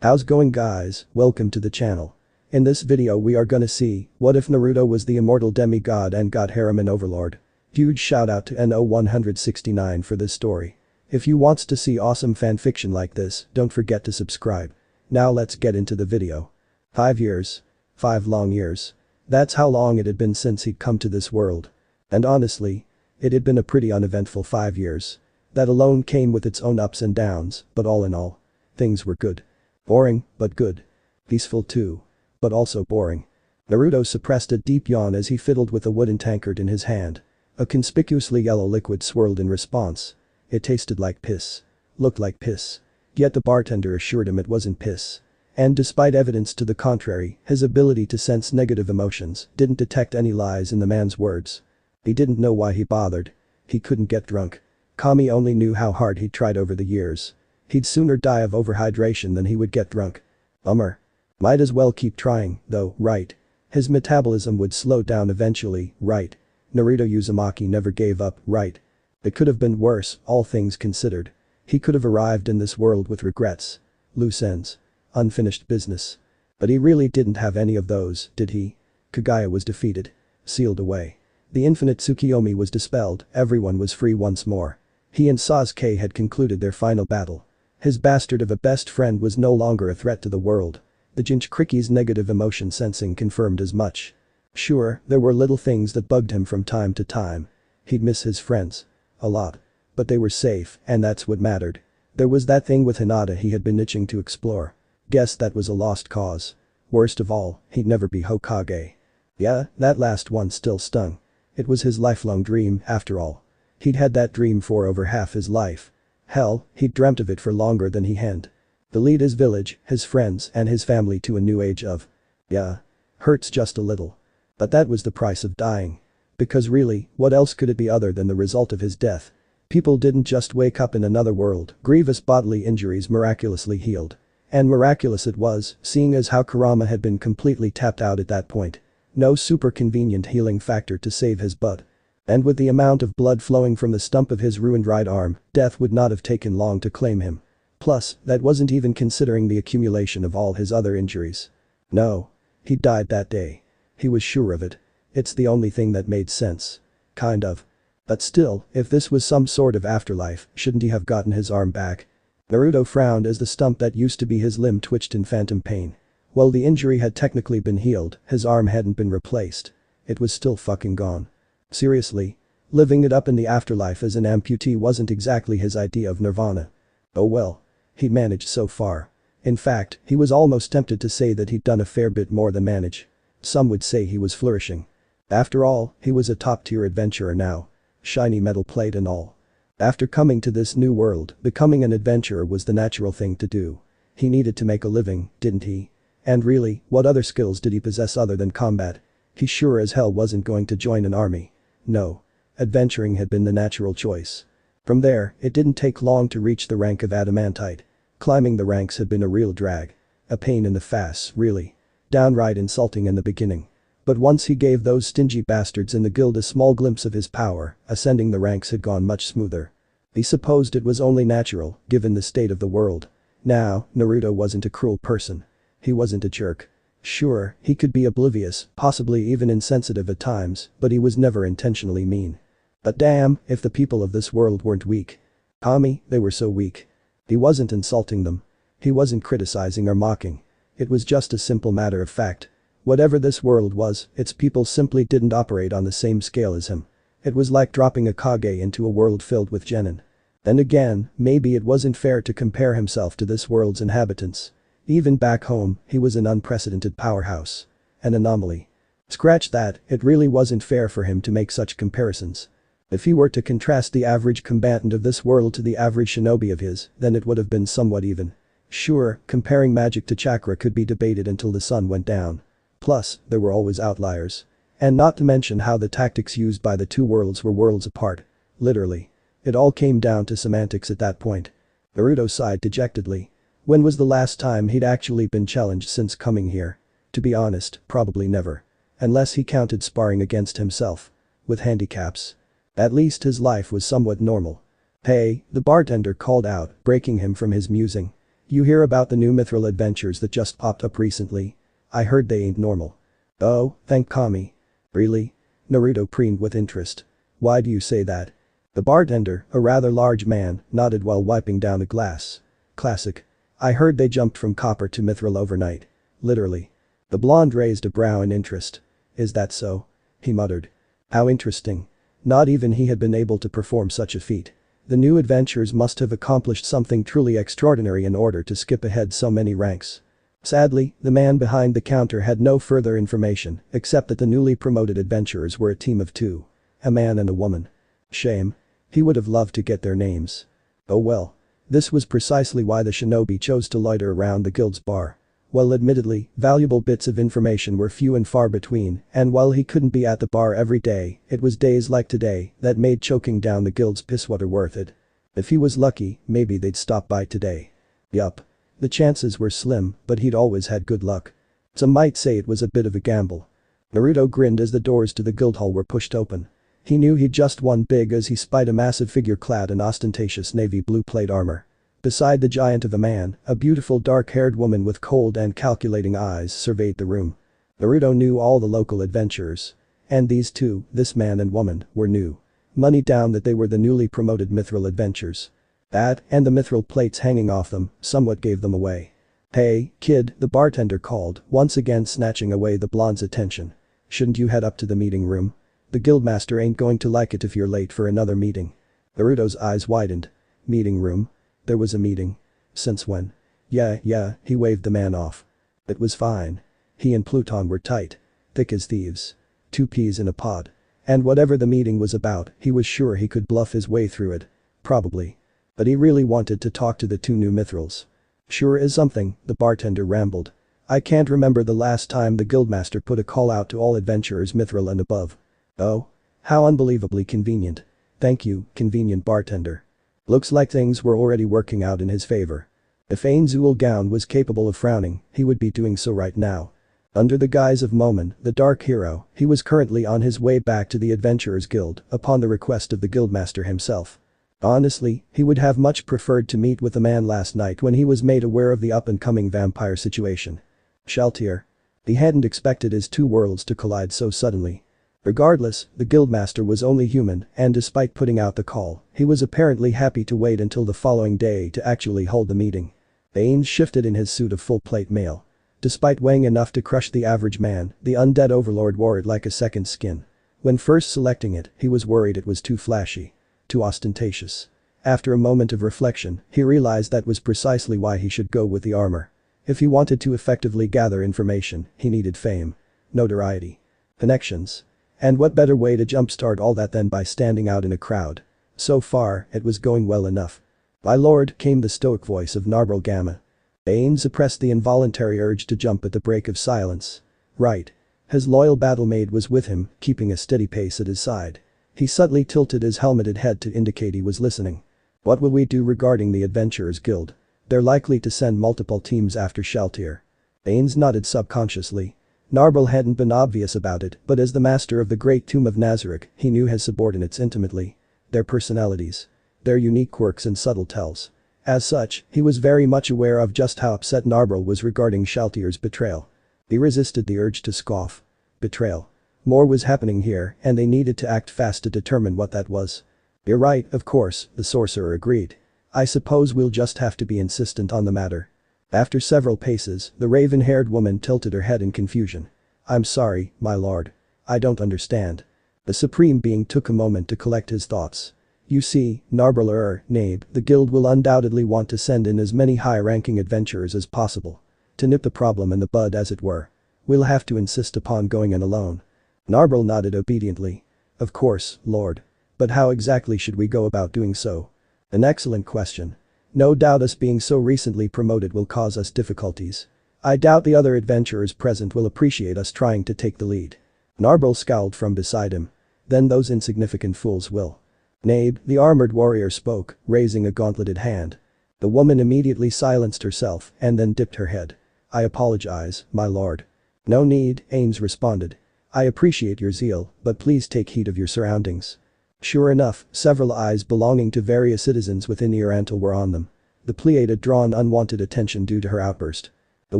How's going guys, welcome to the channel. In this video we are gonna see, what if Naruto was the immortal demigod and got harem in Overlord? Huge shout out to NO169 for this story. If you wants to see awesome fanfiction like this, don't forget to subscribe. Now let's get into the video. 5 years. 5 long years. That's how long it had been since he'd come to this world. And honestly, it had been a pretty uneventful 5 years. That alone came with its own ups and downs, but all in all, things were good. Boring, but good. Peaceful too. But also boring. Naruto suppressed a deep yawn as he fiddled with a wooden tankard in his hand. A conspicuously yellow liquid swirled in response. It tasted like piss. Looked like piss. Yet the bartender assured him it wasn't piss. And despite evidence to the contrary, his ability to sense negative emotions didn't detect any lies in the man's words. He didn't know why he bothered. He couldn't get drunk. Kami only knew how hard he'd tried over the years. He'd sooner die of overhydration than he would get drunk. Bummer. Might as well keep trying, though, right? His metabolism would slow down eventually, right? Naruto Uzumaki never gave up, right? It could have been worse, all things considered. He could have arrived in this world with regrets. Loose ends. Unfinished business. But he really didn't have any of those, did he? Kaguya was defeated. Sealed away. The infinite Tsukiyomi was dispelled, everyone was free once more. He and Sasuke had concluded their final battle. His bastard of a best friend was no longer a threat to the world. The Jinchuriki's negative emotion sensing confirmed as much. Sure, there were little things that bugged him from time to time. He'd miss his friends. A lot. But they were safe, and that's what mattered. There was that thing with Hinata he had been itching to explore. Guess that was a lost cause. Worst of all, he'd never be Hokage. Yeah, that last one still stung. It was his lifelong dream, after all. He'd had that dream for over half his life. Hell, he'd dreamt of it for longer than he had. To lead his village, his friends and his family to a new age of. Yeah. Hurts just a little. But that was the price of dying. Because really, what else could it be other than the result of his death? People didn't just wake up in another world, grievous bodily injuries miraculously healed. And miraculous it was, seeing as how Kurama had been completely tapped out at that point. No super convenient healing factor to save his butt. And with the amount of blood flowing from the stump of his ruined right arm, death would not have taken long to claim him. Plus, that wasn't even considering the accumulation of all his other injuries. No. He died that day. He was sure of it. It's the only thing that made sense. Kind of. But still, if this was some sort of afterlife, shouldn't he have gotten his arm back? Naruto frowned as the stump that used to be his limb twitched in phantom pain. While the injury had technically been healed, his arm hadn't been replaced. It was still fucking gone. Seriously? Living it up in the afterlife as an amputee wasn't exactly his idea of nirvana. Oh well. He'd managed so far. In fact, he was almost tempted to say that he'd done a fair bit more than manage. Some would say he was flourishing. After all, he was a top-tier adventurer now. Shiny metal plate and all. After coming to this new world, becoming an adventurer was the natural thing to do. He needed to make a living, didn't he? And really, what other skills did he possess other than combat? He sure as hell wasn't going to join an army. No. Adventuring had been the natural choice. From there, it didn't take long to reach the rank of adamantite. Climbing the ranks had been a real drag. A pain in the face, really. Downright insulting in the beginning. But once he gave those stingy bastards in the guild a small glimpse of his power, ascending the ranks had gone much smoother. He supposed it was only natural, given the state of the world. Now, Naruto wasn't a cruel person. He wasn't a jerk. Sure, he could be oblivious, possibly even insensitive at times, but he was never intentionally mean. But damn, if the people of this world weren't weak. Kami, they were so weak. He wasn't insulting them. He wasn't criticizing or mocking. It was just a simple matter of fact. Whatever this world was, its people simply didn't operate on the same scale as him. It was like dropping a Kage into a world filled with genin. And again, maybe it wasn't fair to compare himself to this world's inhabitants. Even back home, he was an unprecedented powerhouse. An anomaly. Scratch that, it really wasn't fair for him to make such comparisons. If he were to contrast the average combatant of this world to the average shinobi of his, then it would have been somewhat even. Sure, comparing magic to chakra could be debated until the sun went down. Plus, there were always outliers. And not to mention how the tactics used by the two worlds were worlds apart. Literally. It all came down to semantics at that point. Naruto sighed dejectedly. When was the last time he'd actually been challenged since coming here? To be honest, probably never. Unless he counted sparring against himself. With handicaps. At least his life was somewhat normal. Hey, the bartender called out, breaking him from his musing. You hear about the new mithril adventures that just popped up recently? I heard they ain't normal. Oh, thank Kami. Really? Naruto preened with interest. Why do you say that? The bartender, a rather large man, nodded while wiping down a glass. Classic. I heard they jumped from copper to mithril overnight. Literally. The blonde raised a brow in interest. Is that so? He muttered. How interesting. Not even he had been able to perform such a feat. The new adventurers must have accomplished something truly extraordinary in order to skip ahead so many ranks. Sadly, the man behind the counter had no further information except that the newly promoted adventurers were a team of two. A man and a woman. Shame. He would have loved to get their names. Oh well. This was precisely why the shinobi chose to loiter around the guild's bar. Well, admittedly, valuable bits of information were few and far between, and while he couldn't be at the bar every day, it was days like today that made choking down the guild's pisswater worth it. If he was lucky, maybe they'd stop by today. Yup. The chances were slim, but he'd always had good luck. Some might say it was a bit of a gamble. Naruto grinned as the doors to the guild hall were pushed open. He knew he'd just won big as he spied a massive figure clad in ostentatious navy blue plate armor. Beside the giant of a man, a beautiful dark-haired woman with cold and calculating eyes surveyed the room. Naruto knew all the local adventurers. And these two, this man and woman, were new. Money down that they were the newly promoted mithril adventurers. That, and the mithril plates hanging off them, somewhat gave them away. Hey, kid, the bartender called, once again snatching away the blonde's attention. Shouldn't you head up to the meeting room? The guildmaster ain't going to like it if you're late for another meeting. Naruto's eyes widened. Meeting room? There was a meeting. Since when? Yeah, he waved the man off. It was fine. He and Pluton were tight. Thick as thieves. Two peas in a pod. And whatever the meeting was about, he was sure he could bluff his way through it. Probably. But he really wanted to talk to the two new mithrils. Sure is something, the bartender rambled. I can't remember the last time the guildmaster put a call out to all adventurers mithril and above. Oh? How unbelievably convenient. Thank you, convenient bartender. Looks like things were already working out in his favor. If Ainzul Gown was capable of frowning, he would be doing so right now. Under the guise of Momon, the Dark Hero, he was currently on his way back to the Adventurers Guild upon the request of the guildmaster himself. Honestly, he would have much preferred to meet with the man last night when he was made aware of the up-and-coming vampire situation. Shaltier. He hadn't expected his two worlds to collide so suddenly. Regardless, the guildmaster was only human, and despite putting out the call, he was apparently happy to wait until the following day to actually hold the meeting. Ains shifted in his suit of full-plate mail. Despite weighing enough to crush the average man, the undead overlord wore it like a second skin. When first selecting it, he was worried it was too flashy. Too ostentatious. After a moment of reflection, he realized that was precisely why he should go with the armor. If he wanted to effectively gather information, he needed fame. Notoriety. Connections. And what better way to jumpstart all that than by standing out in a crowd? So far, it was going well enough. "My lord," came the stoic voice of Narble Gamma. Ain suppressed the involuntary urge to jump at the break of silence. Right. His loyal battle-maid was with him, keeping a steady pace at his side. He subtly tilted his helmeted head to indicate he was listening. What will we do regarding the Adventurers Guild? They're likely to send multiple teams after Shaltier. Ains nodded subconsciously. Narble hadn't been obvious about it, but as the master of the Great Tomb of Nazarick, he knew his subordinates intimately. Their personalities. Their unique quirks and subtle tells. As such, he was very much aware of just how upset Narble was regarding Shaltier's betrayal. He resisted the urge to scoff. Betrayal. More was happening here, and they needed to act fast to determine what that was. You're right, of course, the sorcerer agreed. I suppose we'll just have to be insistent on the matter. After several paces, the raven-haired woman tilted her head in confusion. I'm sorry, my lord. I don't understand. The supreme being took a moment to collect his thoughts. You see, Nabe, the guild will undoubtedly want to send in as many high-ranking adventurers as possible. To nip the problem in the bud as it were. We'll have to insist upon going in alone. Narble nodded obediently. Of course, lord. But how exactly should we go about doing so? An excellent question. No doubt us being so recently promoted will cause us difficulties. I doubt the other adventurers present will appreciate us trying to take the lead. Narble scowled from beside him. Then those insignificant fools will. Nabe, the armored warrior spoke, raising a gauntleted hand. The woman immediately silenced herself and then dipped her head. I apologize, my lord. No need, Ames responded. I appreciate your zeal, but please take heed of your surroundings. Sure enough, several eyes belonging to various citizens within Earantal were on them. The plea had drawn unwanted attention due to her outburst. The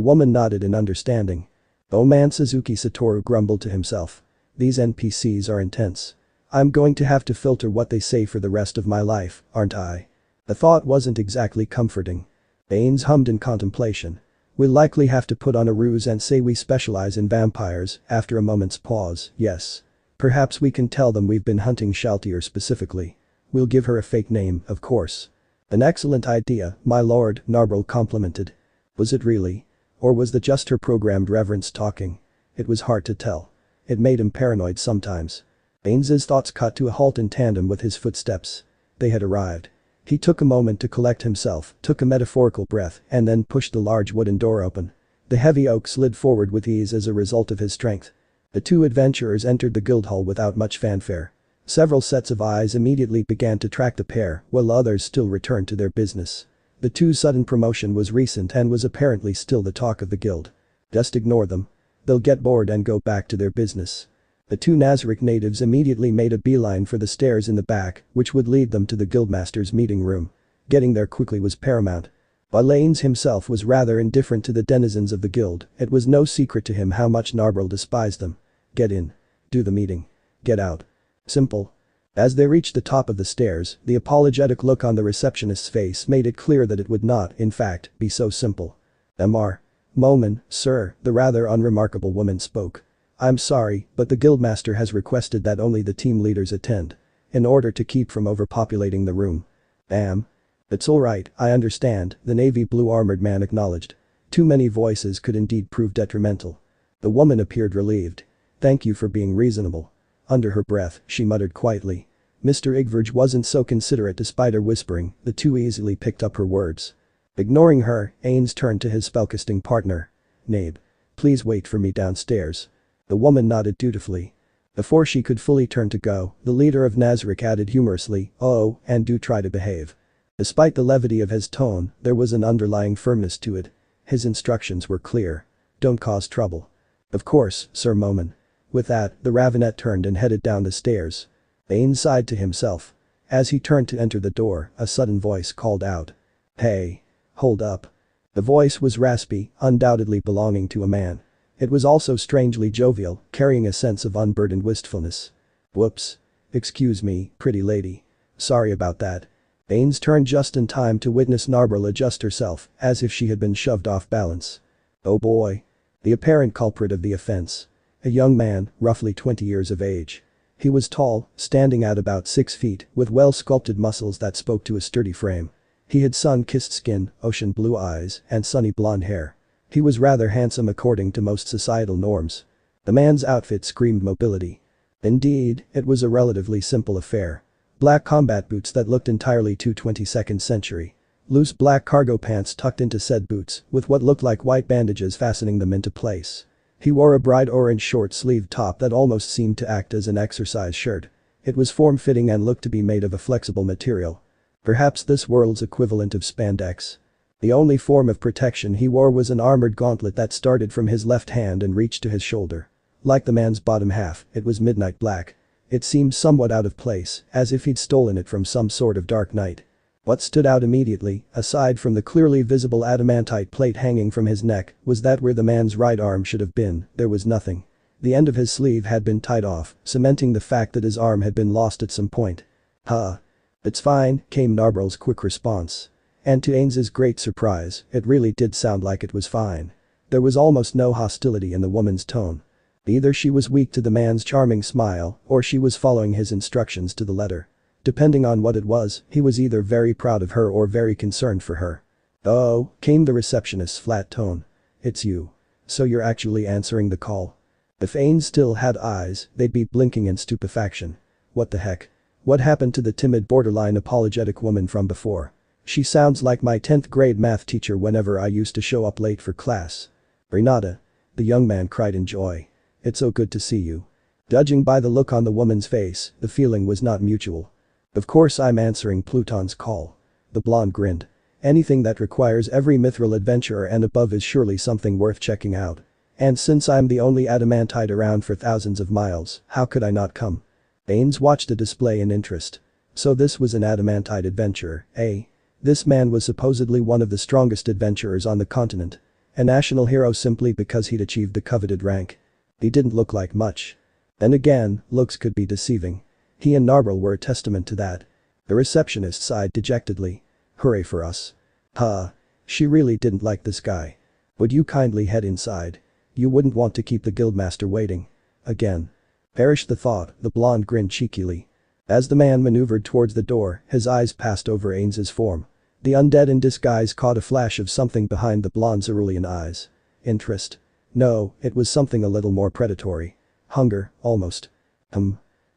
woman nodded in understanding. "Oh man," Suzuki Satoru grumbled to himself. "These NPCs are intense. I'm going to have to filter what they say for the rest of my life, aren't I?" The thought wasn't exactly comforting. Baines hummed in contemplation. "We'll likely have to put on a ruse and say we specialize in vampires." After a moment's pause, "Yes. Perhaps we can tell them we've been hunting Shaltier specifically. We'll give her a fake name, of course." "An excellent idea, my lord," Narble complimented. Was it really? Or was that just her programmed reverence talking? It was hard to tell. It made him paranoid sometimes. Baines's thoughts cut to a halt in tandem with his footsteps. They had arrived. He took a moment to collect himself, took a metaphorical breath, and then pushed the large wooden door open. The heavy oak slid forward with ease as a result of his strength. The two adventurers entered the guild hall without much fanfare. Several sets of eyes immediately began to track the pair, while others still returned to their business. The two's sudden promotion was recent and was apparently still the talk of the guild. Just ignore them. They'll get bored and go back to their business. The two Nazarick natives immediately made a beeline for the stairs in the back, which would lead them to the guildmaster's meeting room. Getting there quickly was paramount. While Lanes himself was rather indifferent to the denizens of the guild, it was no secret to him how much Narble despised them. Get in. Do the meeting. Get out. Simple. As they reached the top of the stairs, the apologetic look on the receptionist's face made it clear that it would not, in fact, be so simple. "Mr. Moman, sir," the rather unremarkable woman spoke. "I'm sorry, but the guildmaster has requested that only the team leaders attend. In order to keep from overpopulating the room." "It's alright, I understand," the navy blue armored man acknowledged. Too many voices could indeed prove detrimental. The woman appeared relieved. "Thank you for being reasonable." Under her breath, she muttered quietly. Mr. Igverge wasn't so considerate despite her whispering, the two easily picked up her words. Ignoring her, Ains turned to his spellcasting partner. "Nabe. Please wait for me downstairs." The woman nodded dutifully. Before she could fully turn to go, the leader of Nazarick added humorously, "Oh, and do try to behave." Despite the levity of his tone, there was an underlying firmness to it. His instructions were clear. Don't cause trouble. "Of course, Sir Moman." With that, the Ravenet turned and headed down the stairs. Ains sighed to himself. As he turned to enter the door, a sudden voice called out. "Hey. Hold up." The voice was raspy, undoubtedly belonging to a man. It was also strangely jovial, carrying a sense of unburdened wistfulness. "Whoops. Excuse me, pretty lady. Sorry about that." Ains turned just in time to witness Narble adjust herself, as if she had been shoved off balance. Oh boy. The apparent culprit of the offense. A young man, roughly 20 years of age. He was tall, standing at about 6 feet, with well-sculpted muscles that spoke to a sturdy frame. He had sun-kissed skin, ocean blue eyes, and sunny blonde hair. He was rather handsome according to most societal norms. The man's outfit screamed mobility. Indeed, it was a relatively simple affair. Black combat boots that looked entirely too 22nd century. Loose black cargo pants tucked into said boots, with what looked like white bandages fastening them into place. He wore a bright orange short-sleeved top that almost seemed to act as an exercise shirt. It was form-fitting and looked to be made of a flexible material. Perhaps this world's equivalent of spandex. The only form of protection he wore was an armored gauntlet that started from his left hand and reached to his shoulder. Like the man's bottom half, it was midnight black. It seemed somewhat out of place, as if he'd stolen it from some sort of dark night. What stood out immediately, aside from the clearly visible adamantite plate hanging from his neck, was that where the man's right arm should have been, there was nothing. The end of his sleeve had been tied off, cementing the fact that his arm had been lost at some point. "Huh. It's fine," came Narble's quick response. And to Ains's great surprise, it really did sound like it was fine. There was almost no hostility in the woman's tone. Either she was weak to the man's charming smile, or she was following his instructions to the letter. Depending on what it was, he was either very proud of her or very concerned for her. "Oh," came the receptionist's flat tone. "It's you. So you're actually answering the call." If Ains still had eyes, they'd be blinking in stupefaction. What the heck? What happened to the timid borderline apologetic woman from before? She sounds like my 10th grade math teacher whenever I used to show up late for class. "Renata." The young man cried in joy. "It's so good to see you." Judging by the look on the woman's face, the feeling was not mutual. "Of course I'm answering Pluton's call." The blonde grinned. "Anything that requires every mithril adventurer and above is surely something worth checking out. And since I'm the only adamantite around for thousands of miles, how could I not come?" Ains watched the display in interest. So this was an adamantite adventurer, eh? This man was supposedly one of the strongest adventurers on the continent. A national hero simply because he'd achieved the coveted rank. He didn't look like much. Then again, looks could be deceiving. He and Narble were a testament to that. The receptionist sighed dejectedly. Hooray for us. Huh. She really didn't like this guy. Would you kindly head inside? You wouldn't want to keep the guildmaster waiting. Again. Perish the thought, the blonde grinned cheekily. As the man maneuvered towards the door, his eyes passed over Ains's form. The undead in disguise caught a flash of something behind the blonde cerulean eyes. Interest. No, it was something a little more predatory. Hunger, almost.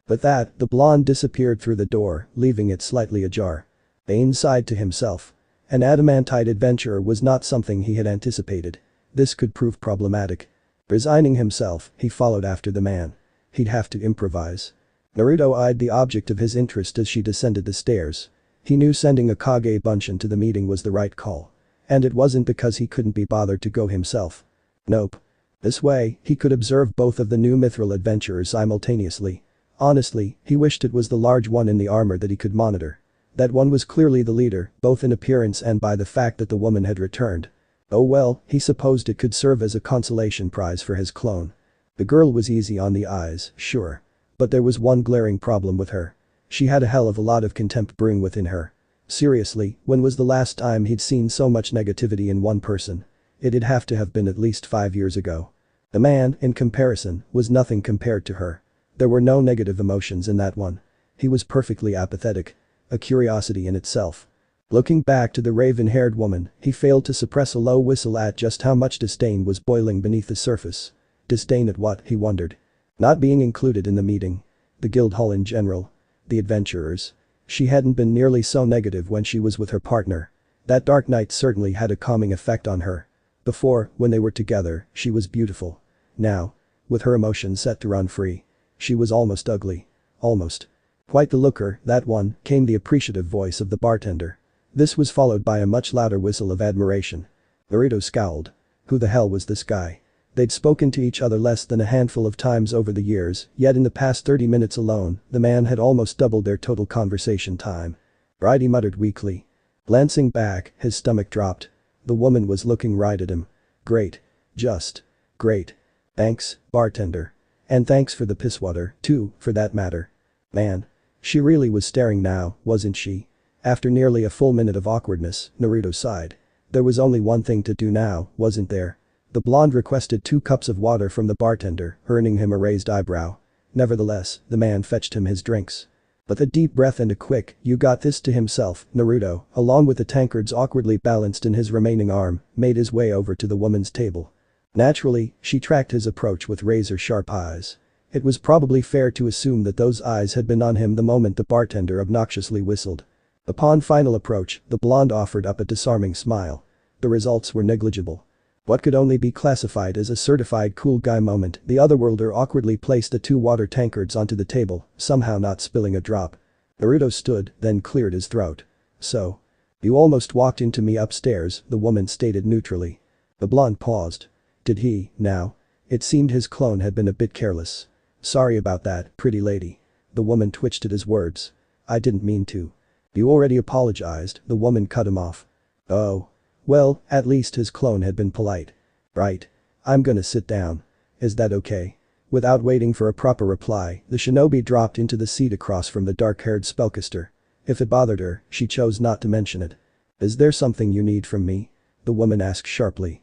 With that, the blonde disappeared through the door, leaving it slightly ajar. Ains sighed to himself. An adamantite adventurer was not something he had anticipated. This could prove problematic. Resigning himself, he followed after the man. He'd have to improvise. Naruto eyed the object of his interest as she descended the stairs. He knew sending a Kage Bunshin to the meeting was the right call. And it wasn't because he couldn't be bothered to go himself. Nope. This way, he could observe both of the new mithril adventurers simultaneously. Honestly, he wished it was the large one in the armor that he could monitor. That one was clearly the leader, both in appearance and by the fact that the woman had returned. Oh well, he supposed it could serve as a consolation prize for his clone. The girl was easy on the eyes, sure. But there was one glaring problem with her. She had a hell of a lot of contempt brewing within her. Seriously, when was the last time he'd seen so much negativity in one person? It'd have to have been at least 5 years ago. The man, in comparison, was nothing compared to her. There were no negative emotions in that one. He was perfectly apathetic. A curiosity in itself. Looking back to the raven-haired woman, he failed to suppress a low whistle at just how much disdain was boiling beneath the surface. Disdain at what, he wondered. Not being included in the meeting. The guild hall in general. The adventurers. She hadn't been nearly so negative when she was with her partner. That dark night certainly had a calming effect on her. Before, when they were together, she was beautiful. Now, with her emotions set to run free, she was almost ugly. Almost. Quite the looker, that one, came the appreciative voice of the bartender. This was followed by a much louder whistle of admiration. Naruto scowled. Who the hell was this guy? They'd spoken to each other less than a handful of times over the years, yet in the past 30 minutes alone, the man had almost doubled their total conversation time. Right, he muttered weakly. Glancing back, his stomach dropped. The woman was looking right at him. Great. Just. Great. Thanks, bartender. And thanks for the pisswater, too, for that matter. Man. She really was staring now, wasn't she? After nearly a full minute of awkwardness, Naruto sighed. There was only one thing to do now, wasn't there? The blonde requested 2 cups of water from the bartender, earning him a raised eyebrow. Nevertheless, the man fetched him his drinks. With a deep breath and a quick, "You got this" to himself, Naruto, along with the tankards awkwardly balanced in his remaining arm, made his way over to the woman's table. Naturally, she tracked his approach with razor-sharp eyes. It was probably fair to assume that those eyes had been on him the moment the bartender obnoxiously whistled. Upon final approach, the blonde offered up a disarming smile. The results were negligible. What could only be classified as a certified cool guy moment, the otherworlder awkwardly placed the 2 water tankards onto the table, somehow not spilling a drop. Naruto stood, then cleared his throat. So. You almost walked into me upstairs, the woman stated neutrally. The blonde paused. Did he, now? It seemed his clone had been a bit careless. Sorry about that, pretty lady. The woman twitched at his words. I didn't mean to. You already apologized, the woman cut him off. Oh. Well, at least his clone had been polite. Right. I'm gonna sit down. Is that okay? Without waiting for a proper reply, the shinobi dropped into the seat across from the dark-haired spellcaster. If it bothered her, she chose not to mention it. Is there something you need from me? The woman asked sharply.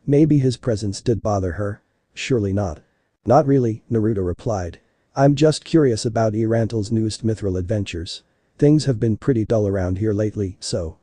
Maybe his presence did bother her. Surely not. Not really, Naruto replied. I'm just curious about Irantel's newest mithril adventures. Things have been pretty dull around here lately, so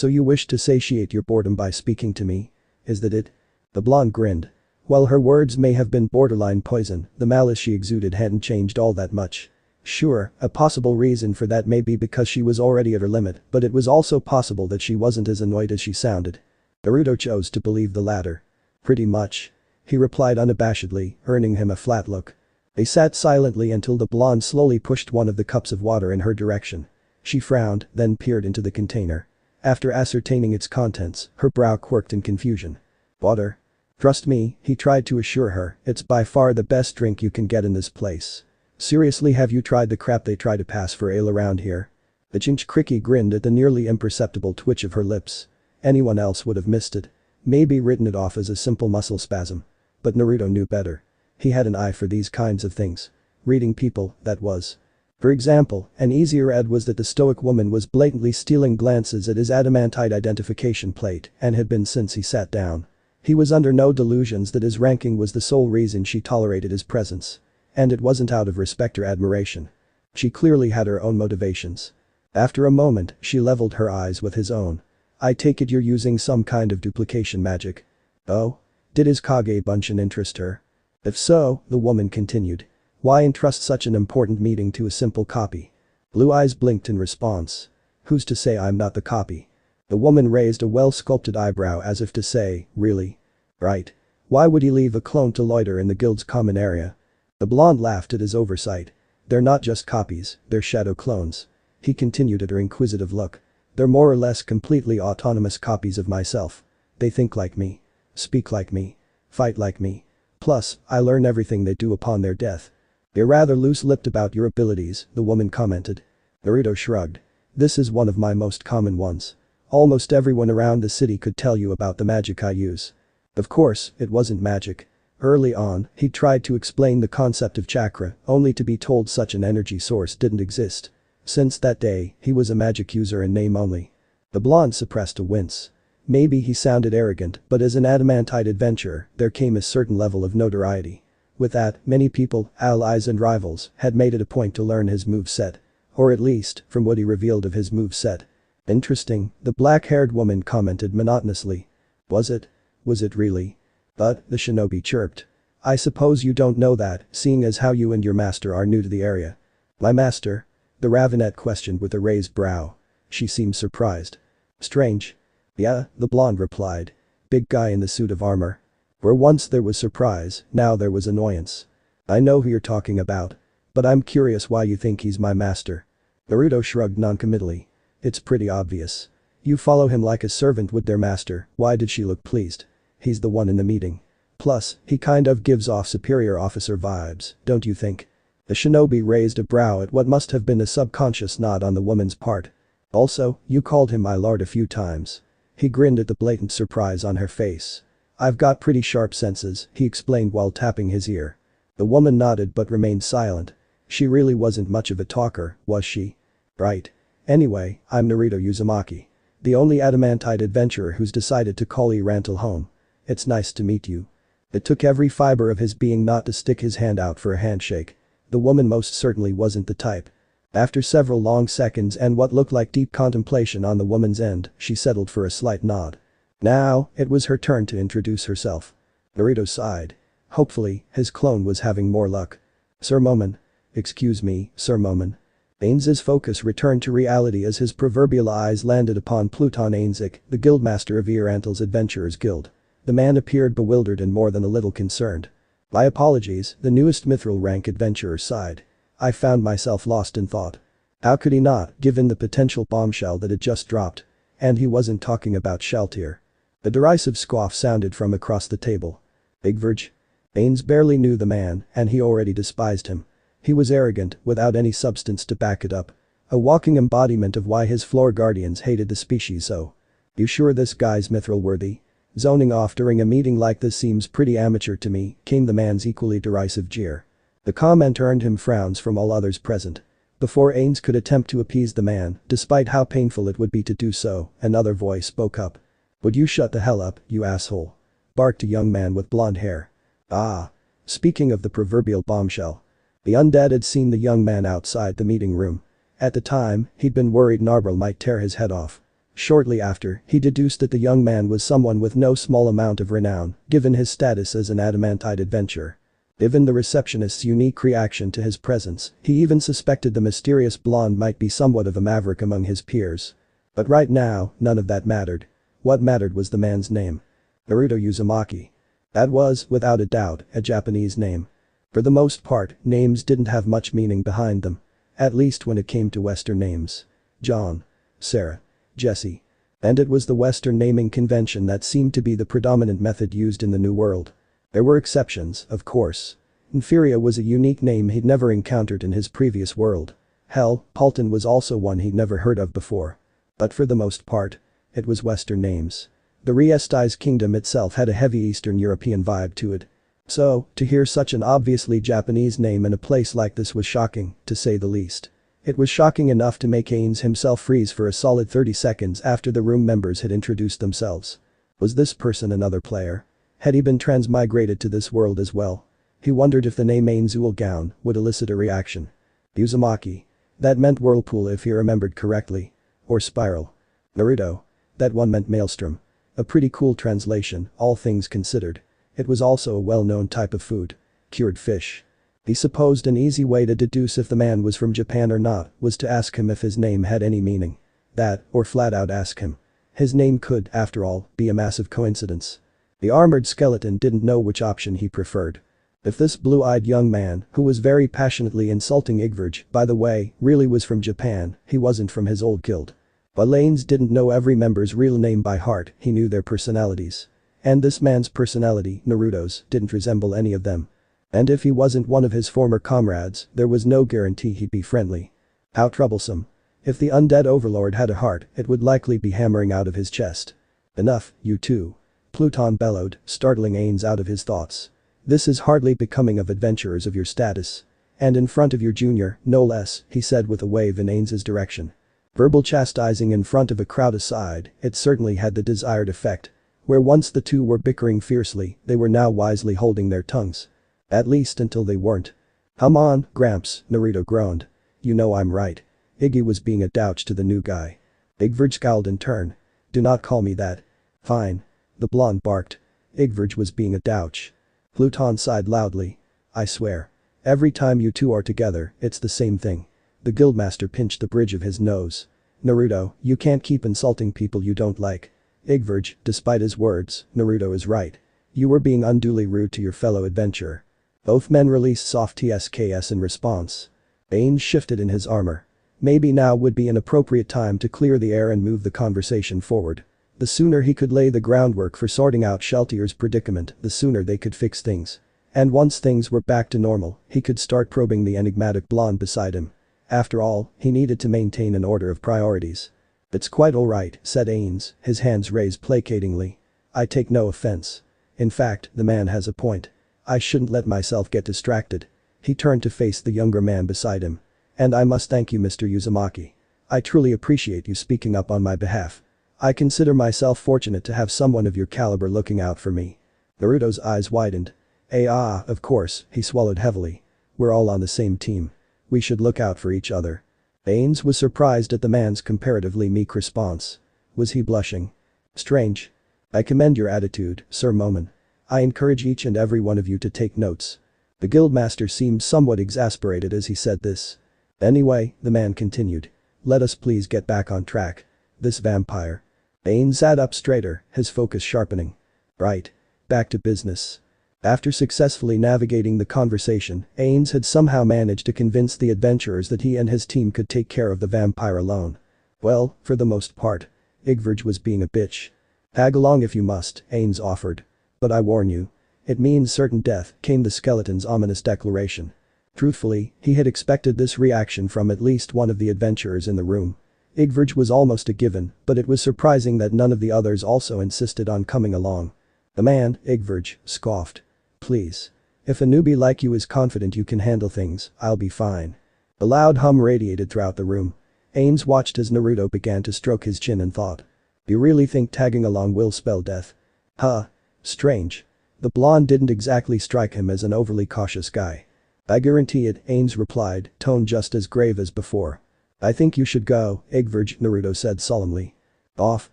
you wish to satiate your boredom by speaking to me? Is that it? The blonde grinned. While her words may have been borderline poison, the malice she exuded hadn't changed all that much. Sure, a possible reason for that may be because she was already at her limit, but it was also possible that she wasn't as annoyed as she sounded. Naruto chose to believe the latter. Pretty much. He replied unabashedly, earning him a flat look. They sat silently until the blonde slowly pushed one of the cups of water in her direction. She frowned, then peered into the container. After ascertaining its contents, her brow quirked in confusion. Water? Trust me, he tried to assure her, it's by far the best drink you can get in this place. Seriously, have you tried the crap they try to pass for ale around here? The Chinchkriki grinned at the nearly imperceptible twitch of her lips. Anyone else would have missed it. Maybe written it off as a simple muscle spasm. But Naruto knew better. He had an eye for these kinds of things. Reading people, that was. For example, an easier ed was that the stoic woman was blatantly stealing glances at his adamantite identification plate and had been since he sat down. He was under no delusions that his ranking was the sole reason she tolerated his presence. And it wasn't out of respect or admiration. She clearly had her own motivations. After a moment, she leveled her eyes with his own. I take it you're using some kind of duplication magic. Oh? Did his Kage Bunshin interest her? If so, the woman continued. Why entrust such an important meeting to a simple copy? Blue eyes blinked in response. Who's to say I'm not the copy? The woman raised a well-sculpted eyebrow as if to say, really? Right. Why would he leave a clone to loiter in the guild's common area? The blonde laughed at his oversight. They're not just copies, they're shadow clones. He continued at her inquisitive look. They're more or less completely autonomous copies of myself. They think like me. Speak like me. Fight like me. Plus, I learn everything they do upon their death. You're rather loose-lipped about your abilities, the woman commented. Naruto shrugged. This is one of my most common ones. Almost everyone around the city could tell you about the magic I use. Of course, it wasn't magic. Early on, he tried to explain the concept of chakra, only to be told such an energy source didn't exist. Since that day, he was a magic user in name only. The blonde suppressed a wince. Maybe he sounded arrogant, but as an adamantite adventurer, there came a certain level of notoriety. With that, many people, allies and rivals, had made it a point to learn his moveset. Or at least, from what he revealed of his moveset. Interesting, the black-haired woman commented monotonously. Was it? Was it really? But, the shinobi chirped. I suppose you don't know that, seeing as how you and your master are new to the area. My master? The Ravenet questioned with a raised brow. She seemed surprised. Strange. Yeah, the blonde replied. Big guy in the suit of armor. Where once there was surprise, now there was annoyance. I know who you're talking about. But I'm curious why you think he's my master. Naruto shrugged noncommittally. It's pretty obvious. You follow him like a servant would their master, why did she look pleased? He's the one in the meeting. Plus, he kind of gives off superior officer vibes, don't you think? The shinobi raised a brow at what must have been a subconscious nod on the woman's part. Also, you called him my lord a few times. He grinned at the blatant surprise on her face. I've got pretty sharp senses, he explained while tapping his ear. The woman nodded but remained silent. She really wasn't much of a talker, was she? Right. Anyway, I'm Naruto Uzumaki. The only adamantite adventurer who's decided to call Irantal home. It's nice to meet you. It took every fiber of his being not to stick his hand out for a handshake. The woman most certainly wasn't the type. After several long seconds and what looked like deep contemplation on the woman's end, she settled for a slight nod. Now, it was her turn to introduce herself. Naruto sighed. Hopefully, his clone was having more luck. Sir Momon. Excuse me, Sir Momon. Ains's focus returned to reality as his proverbial eyes landed upon Pluton Ainzik, the guildmaster of Irantal's Adventurers Guild. The man appeared bewildered and more than a little concerned. My apologies, the newest mithril rank adventurer sighed. I found myself lost in thought. How could he not, given the potential bombshell that had just dropped? And he wasn't talking about Shaltir. A derisive scoff sounded from across the table. Big Verge? Ains barely knew the man, and he already despised him. He was arrogant, without any substance to back it up. A walking embodiment of why his floor guardians hated the species so. You sure this guy's mithril worthy? Zoning off during a meeting like this seems pretty amateur to me, came the man's equally derisive jeer. The comment earned him frowns from all others present. Before Ains could attempt to appease the man, despite how painful it would be to do so, another voice spoke up. Would you shut the hell up, you asshole? Barked a young man with blonde hair. Ah. Speaking of the proverbial bombshell. The undead had seen the young man outside the meeting room. At the time, he'd been worried Narbril might tear his head off. Shortly after, he deduced that the young man was someone with no small amount of renown, given his status as an adamantite adventurer. Given the receptionist's unique reaction to his presence, he even suspected the mysterious blonde might be somewhat of a maverick among his peers. But right now, none of that mattered. What mattered was the man's name. Naruto Uzumaki. That was, without a doubt, a Japanese name. For the most part, names didn't have much meaning behind them. At least when it came to Western names. John. Sarah. Jesse. And it was the Western naming convention that seemed to be the predominant method used in the New World. There were exceptions, of course. Inferia was a unique name he'd never encountered in his previous world. Hell, Paulton was also one he'd never heard of before. But for the most part, it was Western names. The Riesti's kingdom itself had a heavy Eastern European vibe to it. So, to hear such an obviously Japanese name in a place like this was shocking, to say the least. It was shocking enough to make Ains himself freeze for a solid 30 seconds after the room members had introduced themselves. Was this person another player? Had he been transmigrated to this world as well? He wondered if the name Ain's gown would elicit a reaction. Uzumaki. That meant whirlpool if he remembered correctly. Or spiral. Naruto. That one meant maelstrom. A pretty cool translation, all things considered. It was also a well-known type of food. Cured fish. He supposed an easy way to deduce if the man was from Japan or not was to ask him if his name had any meaning. That, or flat out ask him. His name could, after all, be a massive coincidence. The armored skeleton didn't know which option he preferred. If this blue-eyed young man, who was very passionately insulting Igverge, by the way, really was from Japan, he wasn't from his old guild. While Ains didn't know every member's real name by heart, he knew their personalities. And this man's personality, Naruto's, didn't resemble any of them. And if he wasn't one of his former comrades, there was no guarantee he'd be friendly. How troublesome. If the undead Overlord had a heart, it would likely be hammering out of his chest. Enough, you two. Pluton bellowed, startling Ains out of his thoughts. This is hardly becoming of adventurers of your status. And in front of your junior, no less, he said with a wave in Ains's direction. Verbal chastising in front of a crowd aside, it certainly had the desired effect. Where once the two were bickering fiercely, they were now wisely holding their tongues. At least until they weren't. Come on, Gramps, Naruto groaned. You know I'm right. Iggy was being a douche to the new guy. Igverge scowled in turn. Do not call me that. Fine. The blonde barked. Igverge was being a douche. Pluton sighed loudly. I swear. Every time you two are together, it's the same thing. The guildmaster pinched the bridge of his nose. Naruto, you can't keep insulting people you don't like. Igverge, despite his words, Naruto is right. You were being unduly rude to your fellow adventurer. Both men released soft TSKS in response. Ains shifted in his armor. Maybe now would be an appropriate time to clear the air and move the conversation forward. The sooner he could lay the groundwork for sorting out Sheltier's predicament, the sooner they could fix things. And once things were back to normal, he could start probing the enigmatic blonde beside him. After all, he needed to maintain an order of priorities. It's quite alright, said Ains, his hands raised placatingly. I take no offense. In fact, the man has a point. I shouldn't let myself get distracted. He turned to face the younger man beside him. And I must thank you, Mr. Uzumaki. I truly appreciate you speaking up on my behalf. I consider myself fortunate to have someone of your caliber looking out for me. Naruto's eyes widened. Of course, he swallowed heavily. We're all on the same team. We should look out for each other. Ains was surprised at the man's comparatively meek response. Was he blushing? Strange. I commend your attitude, Sir Momon. I encourage each and every one of you to take notes. The guildmaster seemed somewhat exasperated as he said this. Anyway, the man continued. Let us please get back on track. This vampire. Ains sat up straighter, his focus sharpening. Right. Back to business. After successfully navigating the conversation, Ains had somehow managed to convince the adventurers that he and his team could take care of the vampire alone. Well, for the most part. Igverge was being a bitch. Tag along if you must, Ains offered. But I warn you. It means certain death, came the skeleton's ominous declaration. Truthfully, he had expected this reaction from at least one of the adventurers in the room. Igverge was almost a given, but it was surprising that none of the others also insisted on coming along. The man, Igverge, scoffed. Please. If a newbie like you is confident you can handle things, I'll be fine. A loud hum radiated throughout the room. Ains watched as Naruto began to stroke his chin and thought. You really think tagging along will spell death? Huh. Strange. The blonde didn't exactly strike him as an overly cautious guy. I guarantee it, Ains replied, tone just as grave as before. I think you should go, Igverge, Naruto said solemnly. Off,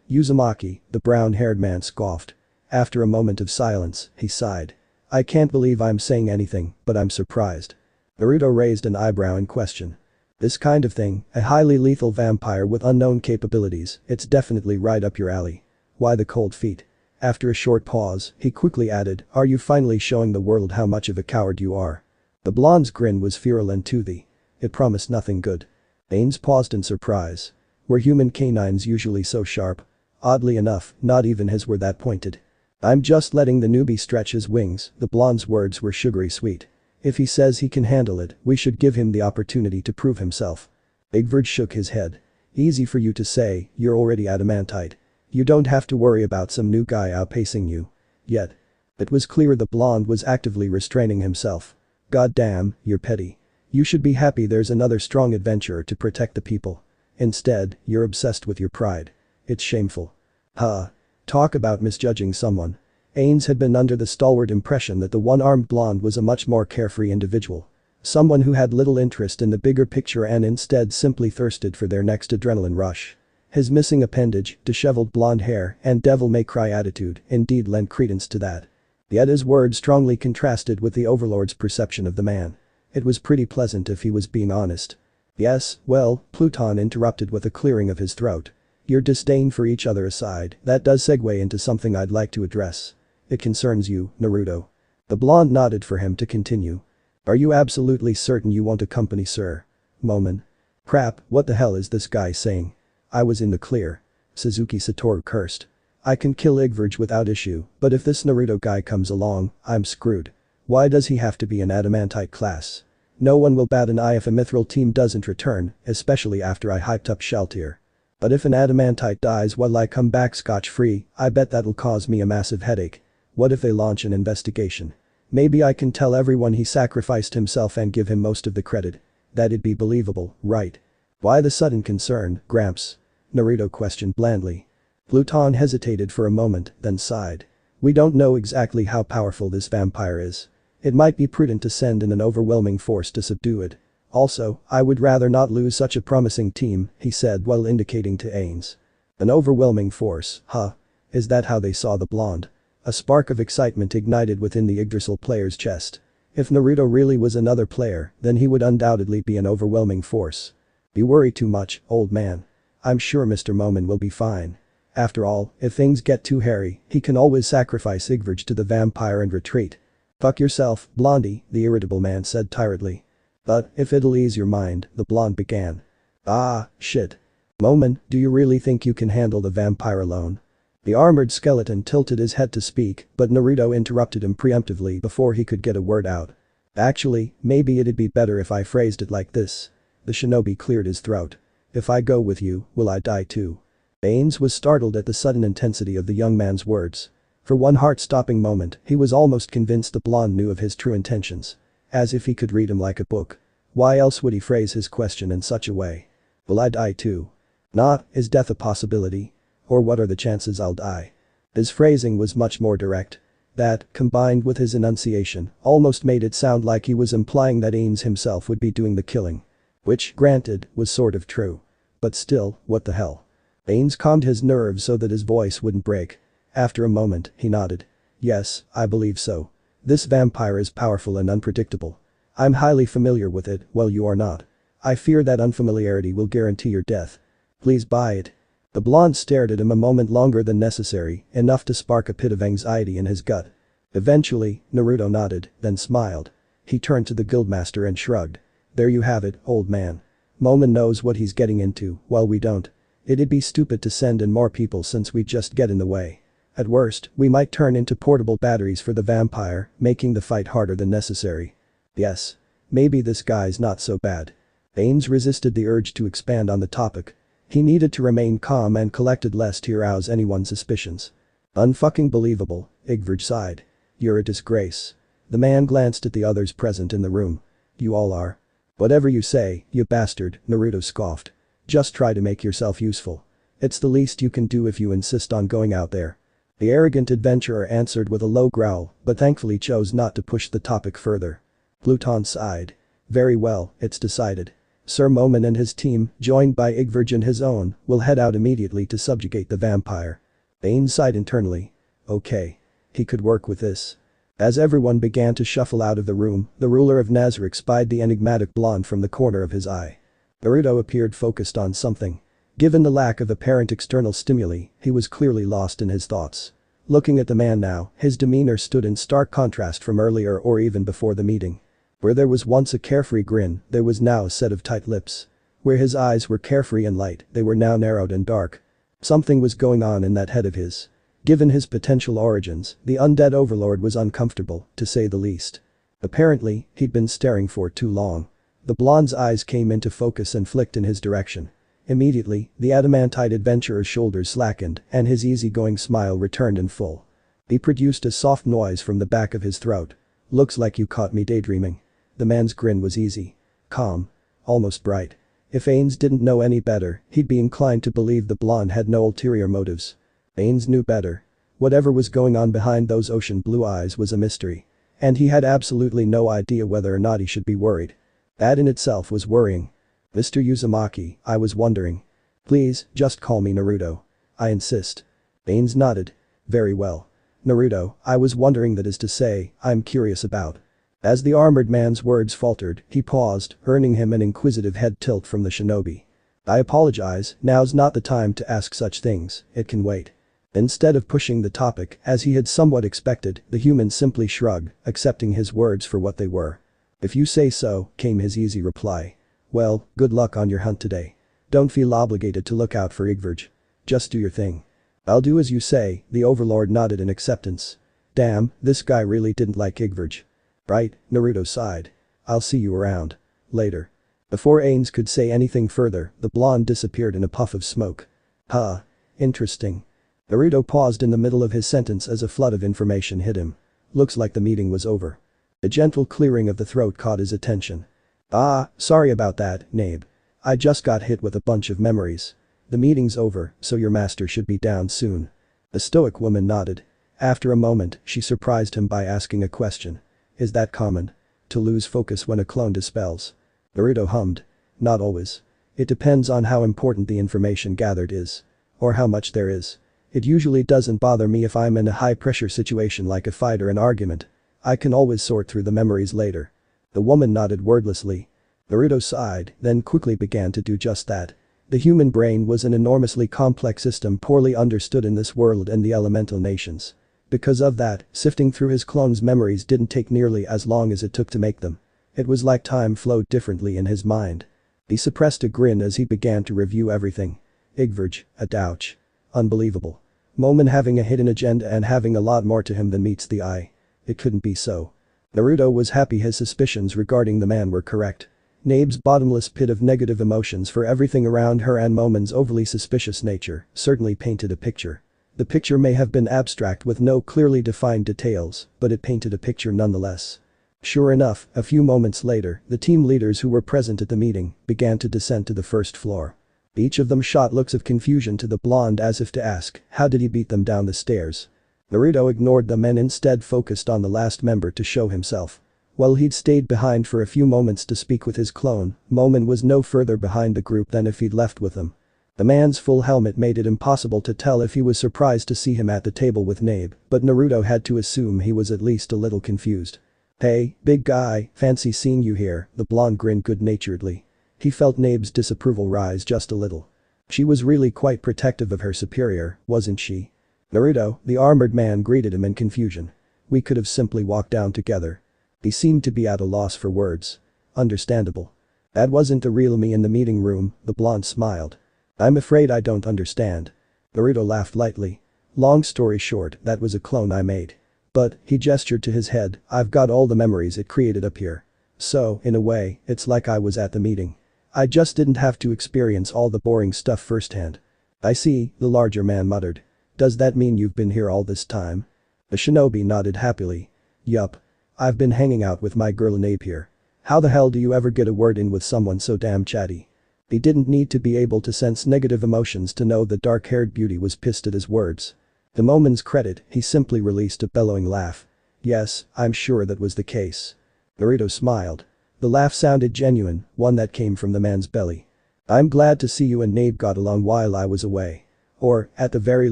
Uzumaki, the brown-haired man scoffed. After a moment of silence, he sighed. I can't believe I'm saying anything, but I'm surprised. Naruto raised an eyebrow in question. This kind of thing, a highly lethal vampire with unknown capabilities, it's definitely right up your alley. Why the cold feet? After a short pause, he quickly added, are you finally showing the world how much of a coward you are? The blonde's grin was virulent to thee. It promised nothing good. Ains paused in surprise. Were human canines usually so sharp? Oddly enough, not even his were that pointed. I'm just letting the newbie stretch his wings, the blonde's words were sugary sweet. If he says he can handle it, we should give him the opportunity to prove himself. Igvard shook his head. Easy for you to say, you're already adamantite. You don't have to worry about some new guy outpacing you. Yet. It was clear the blonde was actively restraining himself. God damn, you're petty. You should be happy there's another strong adventurer to protect the people. Instead, you're obsessed with your pride. It's shameful. Huh. Talk about misjudging someone. Ains had been under the stalwart impression that the one-armed blonde was a much more carefree individual. Someone who had little interest in the bigger picture and instead simply thirsted for their next adrenaline rush. His missing appendage, disheveled blonde hair, and devil-may-cry attitude indeed lent credence to that. Yet his words strongly contrasted with the Overlord's perception of the man. It was pretty pleasant if he was being honest. Yes, well, Pluton interrupted with a clearing of his throat. Your disdain for each other aside, that does segue into something I'd like to address. It concerns you, Naruto. The blonde nodded for him to continue. Are you absolutely certain you won't accompany Sir Momon? Crap, what the hell is this guy saying? I was in the clear. Suzuki Satoru cursed. I can kill Igvard without issue, but if this Naruto guy comes along, I'm screwed. Why does he have to be an adamantite class? No one will bat an eye if a mithril team doesn't return, especially after I hyped up Shaltir. But if an adamantite dies while I come back scotch-free, I bet that'll cause me a massive headache. What if they launch an investigation? Maybe I can tell everyone he sacrificed himself and give him most of the credit. That'd be believable, right? Why the sudden concern, Gramps? Naruto questioned blandly. Pluton hesitated for a moment, then sighed. We don't know exactly how powerful this vampire is. It might be prudent to send in an overwhelming force to subdue it. Also, I would rather not lose such a promising team, he said while indicating to Ains. An overwhelming force, huh? Is that how they saw the blonde? A spark of excitement ignited within the Yggdrasil player's chest. If Naruto really was another player, then he would undoubtedly be an overwhelming force. You worry too much, old man. I'm sure Mr. Momon will be fine. After all, if things get too hairy, he can always sacrifice Igvard to the vampire and retreat. Fuck yourself, Blondie, the irritable man said tiredly. But, if it'll ease your mind, the blonde began. Ah, shit. Momon, do you really think you can handle the vampire alone? The armored skeleton tilted his head to speak, but Naruto interrupted him preemptively before he could get a word out. Actually, maybe it'd be better if I phrased it like this. The shinobi cleared his throat. If I go with you, will I die too? Ains was startled at the sudden intensity of the young man's words. For one heart-stopping moment, he was almost convinced the blonde knew of his true intentions. As if he could read him like a book. Why else would he phrase his question in such a way? Will I die too? Not, is death a possibility? Or what are the chances I'll die? His phrasing was much more direct. That, combined with his enunciation, almost made it sound like he was implying that Ains himself would be doing the killing. Which, granted, was sort of true. But still, what the hell? Ains calmed his nerves so that his voice wouldn't break. After a moment, he nodded. Yes, I believe so. This vampire is powerful and unpredictable. I'm highly familiar with it, while you are not. I fear that unfamiliarity will guarantee your death. Please buy it. The blonde stared at him a moment longer than necessary, enough to spark a pit of anxiety in his gut. Eventually, Naruto nodded, then smiled. He turned to the guildmaster and shrugged. There you have it, old man. Momon knows what he's getting into, while we don't. It'd be stupid to send in more people since we'd just get in the way. At worst, we might turn into portable batteries for the vampire, making the fight harder than necessary. Yes. Maybe this guy's not so bad. Ains resisted the urge to expand on the topic. He needed to remain calm and collected lest he arouse anyone's suspicions. Unfucking believable, Igvard sighed. You're a disgrace. The man glanced at the others present in the room. You all are. Whatever you say, you bastard, Naruto scoffed. Just try to make yourself useful. It's the least you can do if you insist on going out there. The arrogant adventurer answered with a low growl, but thankfully chose not to push the topic further. Pluton sighed. Very well, it's decided. Sir Momon and his team, joined by Igvard and his own, will head out immediately to subjugate the vampire. Ains sighed internally. Okay. He could work with this. As everyone began to shuffle out of the room, the ruler of Nazarick spied the enigmatic blonde from the corner of his eye. Naruto appeared focused on something. Given the lack of apparent external stimuli, he was clearly lost in his thoughts. Looking at the man now, his demeanor stood in stark contrast from earlier or even before the meeting. Where there was once a carefree grin, there was now a set of tight lips. Where his eyes were carefree and light, they were now narrowed and dark. Something was going on in that head of his. Given his potential origins, the undead overlord was uncomfortable, to say the least. Apparently, he'd been staring for too long. The blonde's eyes came into focus and flicked in his direction. Immediately, the adamantite adventurer's shoulders slackened and his easygoing smile returned in full. He produced a soft noise from the back of his throat. "Looks like you caught me daydreaming." The man's grin was easy. Calm. Almost bright. If Ains didn't know any better, he'd be inclined to believe the blonde had no ulterior motives. Ains knew better. Whatever was going on behind those ocean blue eyes was a mystery. And he had absolutely no idea whether or not he should be worried. That in itself was worrying. "Mr. Uzumaki, I was wondering." "Please, just call me Naruto. I insist." Ains nodded. "Very well. Naruto, I was wondering, that is to say, I'm curious about." As the armored man's words faltered, he paused, earning him an inquisitive head tilt from the shinobi. "I apologize, now's not the time to ask such things, it can wait." Instead of pushing the topic, as he had somewhat expected, the human simply shrugged, accepting his words for what they were. "If you say so," came his easy reply. "Well, good luck on your hunt today. Don't feel obligated to look out for Igverge. Just do your thing." "I'll do as you say," the Overlord nodded in acceptance. Damn, this guy really didn't like Igverge. "Right," Naruto sighed. "I'll see you around. Later." Before Ains could say anything further, the blonde disappeared in a puff of smoke. "Huh. Interesting." Naruto paused in the middle of his sentence as a flood of information hit him. Looks like the meeting was over. A gentle clearing of the throat caught his attention. "Ah, sorry about that, Nabe. I just got hit with a bunch of memories. The meeting's over, so your master should be down soon." The stoic woman nodded. After a moment, she surprised him by asking a question. "Is that common? To lose focus when a clone dispels?" Naruto hummed. "Not always. It depends on how important the information gathered is. Or how much there is. It usually doesn't bother me if I'm in a high-pressure situation like a fight or an argument. I can always sort through the memories later." The woman nodded wordlessly. Naruto sighed, then quickly began to do just that. The human brain was an enormously complex system poorly understood in this world and the elemental nations. Because of that, sifting through his clone's memories didn't take nearly as long as it took to make them. It was like time flowed differently in his mind. He suppressed a grin as he began to review everything. Igverge, a douche. Unbelievable. Momon having a hidden agenda and having a lot more to him than meets the eye. It couldn't be so. Naruto was happy his suspicions regarding the man were correct. Nabe's bottomless pit of negative emotions for everything around her and Momon's overly suspicious nature certainly painted a picture. The picture may have been abstract with no clearly defined details, but it painted a picture nonetheless. Sure enough, a few moments later, the team leaders who were present at the meeting began to descend to the first floor. Each of them shot looks of confusion to the blonde as if to ask, how did he beat them down the stairs? Naruto ignored them and instead focused on the last member to show himself. While he'd stayed behind for a few moments to speak with his clone, Momon was no further behind the group than if he'd left with them. The man's full helmet made it impossible to tell if he was surprised to see him at the table with Nabe, but Naruto had to assume he was at least a little confused. "Hey, big guy, fancy seeing you here," the blonde grinned good-naturedly. He felt Nabe's disapproval rise just a little. She was really quite protective of her superior, wasn't she? "Naruto," the armored man greeted him in confusion. "We could have simply walked down together." He seemed to be at a loss for words. Understandable. "That wasn't the real me in the meeting room," the blonde smiled. "I'm afraid I don't understand." Naruto laughed lightly. "Long story short, that was a clone I made. But," he gestured to his head, "I've got all the memories it created up here. So, in a way, it's like I was at the meeting. I just didn't have to experience all the boring stuff firsthand." "I see," the larger man muttered. "Does that mean you've been here all this time?" The shinobi nodded happily. "Yup. I've been hanging out with my girl Nabe here. How the hell do you ever get a word in with someone so damn chatty?" He didn't need to be able to sense negative emotions to know the dark-haired beauty was pissed at his words. To Momon's credit, he simply released a bellowing laugh. "Yes, I'm sure that was the case." Naruto smiled. The laugh sounded genuine, one that came from the man's belly. "I'm glad to see you and Nabe got along while I was away. Or, at the very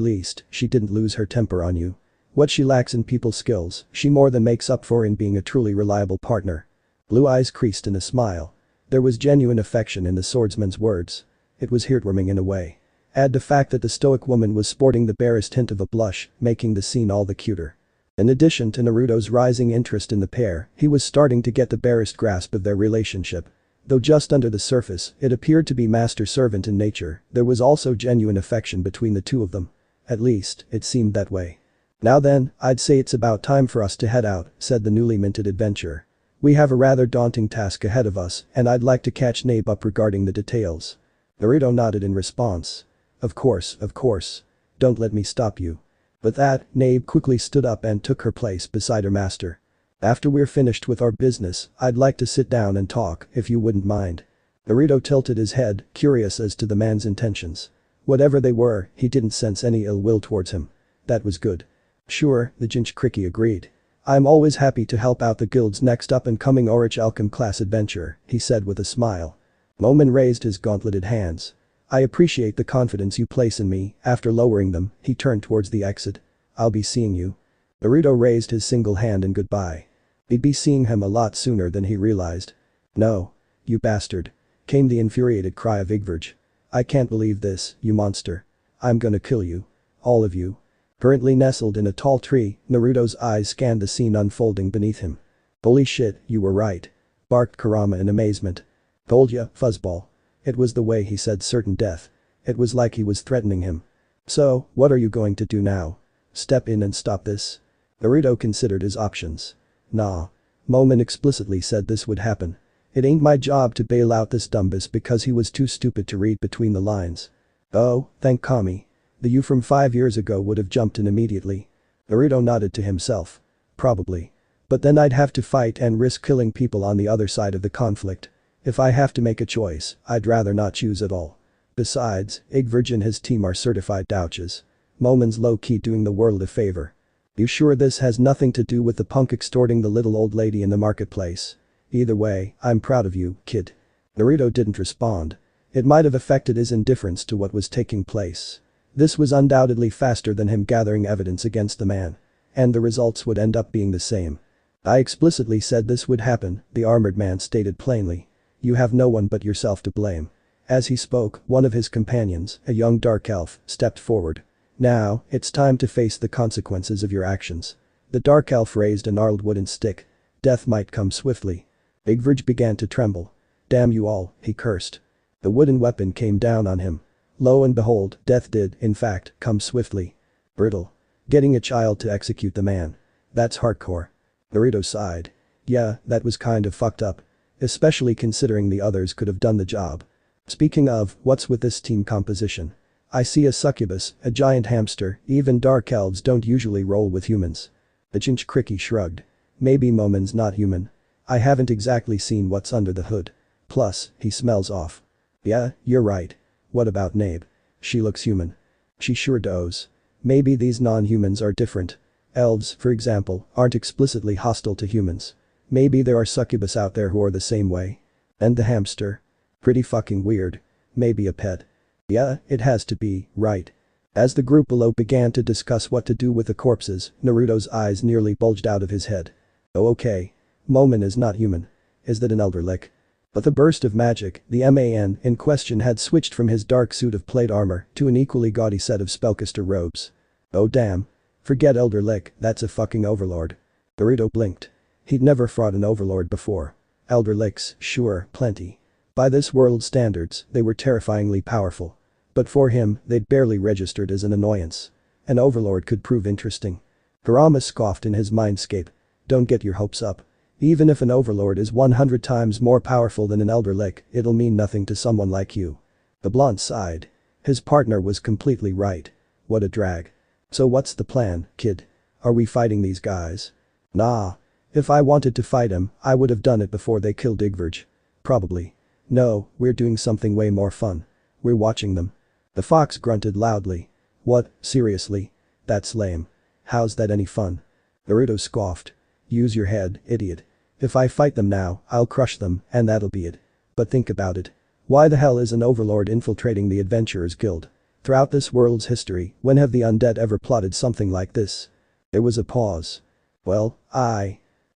least, she didn't lose her temper on you. What she lacks in people skills, she more than makes up for in being a truly reliable partner." Blue eyes creased in a smile. There was genuine affection in the swordsman's words. It was heartwarming in a way. Add the fact that the stoic woman was sporting the barest hint of a blush, making the scene all the cuter. In addition to Naruto's rising interest in the pair, he was starting to get the barest grasp of their relationship. Though just under the surface, it appeared to be master-servant in nature, there was also genuine affection between the two of them. At least, it seemed that way. "Now then, I'd say it's about time for us to head out," said the newly minted adventurer. We have a rather daunting task ahead of us and I'd like to catch Nabe up regarding the details. Naruto nodded in response. Of course, of course. Don't let me stop you. With that, Nabe quickly stood up and took her place beside her master. After we're finished with our business, I'd like to sit down and talk, if you wouldn't mind. Naruto tilted his head, curious as to the man's intentions. Whatever they were, he didn't sense any ill will towards him. That was good. Sure, the Jinchuriki agreed. I'm always happy to help out the guild's next up-and-coming Orichalcum class adventure, he said with a smile. Momen raised his gauntleted hands. I appreciate the confidence you place in me. After lowering them, he turned towards the exit. I'll be seeing you. Naruto raised his single hand in goodbye. He'd be seeing him a lot sooner than he realized. No. You bastard. Came the infuriated cry of Igverge. I can't believe this, you monster. I'm gonna kill you. All of you. Currently nestled in a tall tree, Naruto's eyes scanned the scene unfolding beneath him. Holy shit, you were right. Barked Kurama in amazement. Told ya, fuzzball. It was the way he said certain death. It was like he was threatening him. So, what are you going to do now? Step in and stop this? Naruto considered his options. Nah. Momen explicitly said this would happen. It ain't my job to bail out this dumbus because he was too stupid to read between the lines. Oh, thank Kami. The you from 5 years ago would have jumped in immediately. Naruto nodded to himself. Probably. But then I'd have to fight and risk killing people on the other side of the conflict. If I have to make a choice, I'd rather not choose at all. Besides, Igverge and his team are certified douches. Momen's low-key doing the world a favor. You sure this has nothing to do with the punk extorting the little old lady in the marketplace? Either way, I'm proud of you, kid. Naruto didn't respond. It might have affected his indifference to what was taking place. This was undoubtedly faster than him gathering evidence against the man. And the results would end up being the same. I explicitly said this would happen, the armored man stated plainly. You have no one but yourself to blame. As he spoke, one of his companions, a young dark elf, stepped forward. Now, it's time to face the consequences of your actions. The dark elf raised a gnarled wooden stick. Death might come swiftly. Igverge began to tremble. Damn you all, he cursed. The wooden weapon came down on him. Lo and behold, death did, in fact, come swiftly. Brutal. Getting a child to execute the man. That's hardcore. Naruto sighed. Yeah, that was kind of fucked up. Especially considering the others could have done the job. Speaking of, what's with this team composition? I see a succubus, a giant hamster, even dark elves don't usually roll with humans. The Jinchuriki shrugged. Maybe Momen's not human. I haven't exactly seen what's under the hood. Plus, he smells off. Yeah, you're right. What about Nabe? She looks human. She sure does. Maybe these non-humans are different. Elves, for example, aren't explicitly hostile to humans. Maybe there are succubus out there who are the same way. And the hamster? Pretty fucking weird. Maybe a pet. Yeah, it has to be, right. As the group below began to discuss what to do with the corpses, Naruto's eyes nearly bulged out of his head. Oh okay. Momen is not human. Is that an elder lick? With a burst of magic, the man in question had switched from his dark suit of plate armor to an equally gaudy set of spellcaster robes. Oh damn. Forget elder lick, that's a fucking overlord. Naruto blinked. He'd never fought an overlord before. Elder licks, sure, plenty. By this world's standards, they were terrifyingly powerful. But for him, they'd barely registered as an annoyance. An overlord could prove interesting. Kurama scoffed in his mindscape. Don't get your hopes up. Even if an overlord is 100 times more powerful than an elder lick, it'll mean nothing to someone like you. The blonde sighed. His partner was completely right. What a drag. So what's the plan, kid? Are we fighting these guys? Nah. If I wanted to fight him, I would have done it before they killed Igverge. Probably. No, we're doing something way more fun. We're watching them. The fox grunted loudly. What, seriously? That's lame. How's that any fun? Naruto scoffed. Use your head, idiot. If I fight them now, I'll crush them, and that'll be it. But think about it. Why the hell is an overlord infiltrating the Adventurers Guild? Throughout this world's history, when have the undead ever plotted something like this? There was a pause. Well,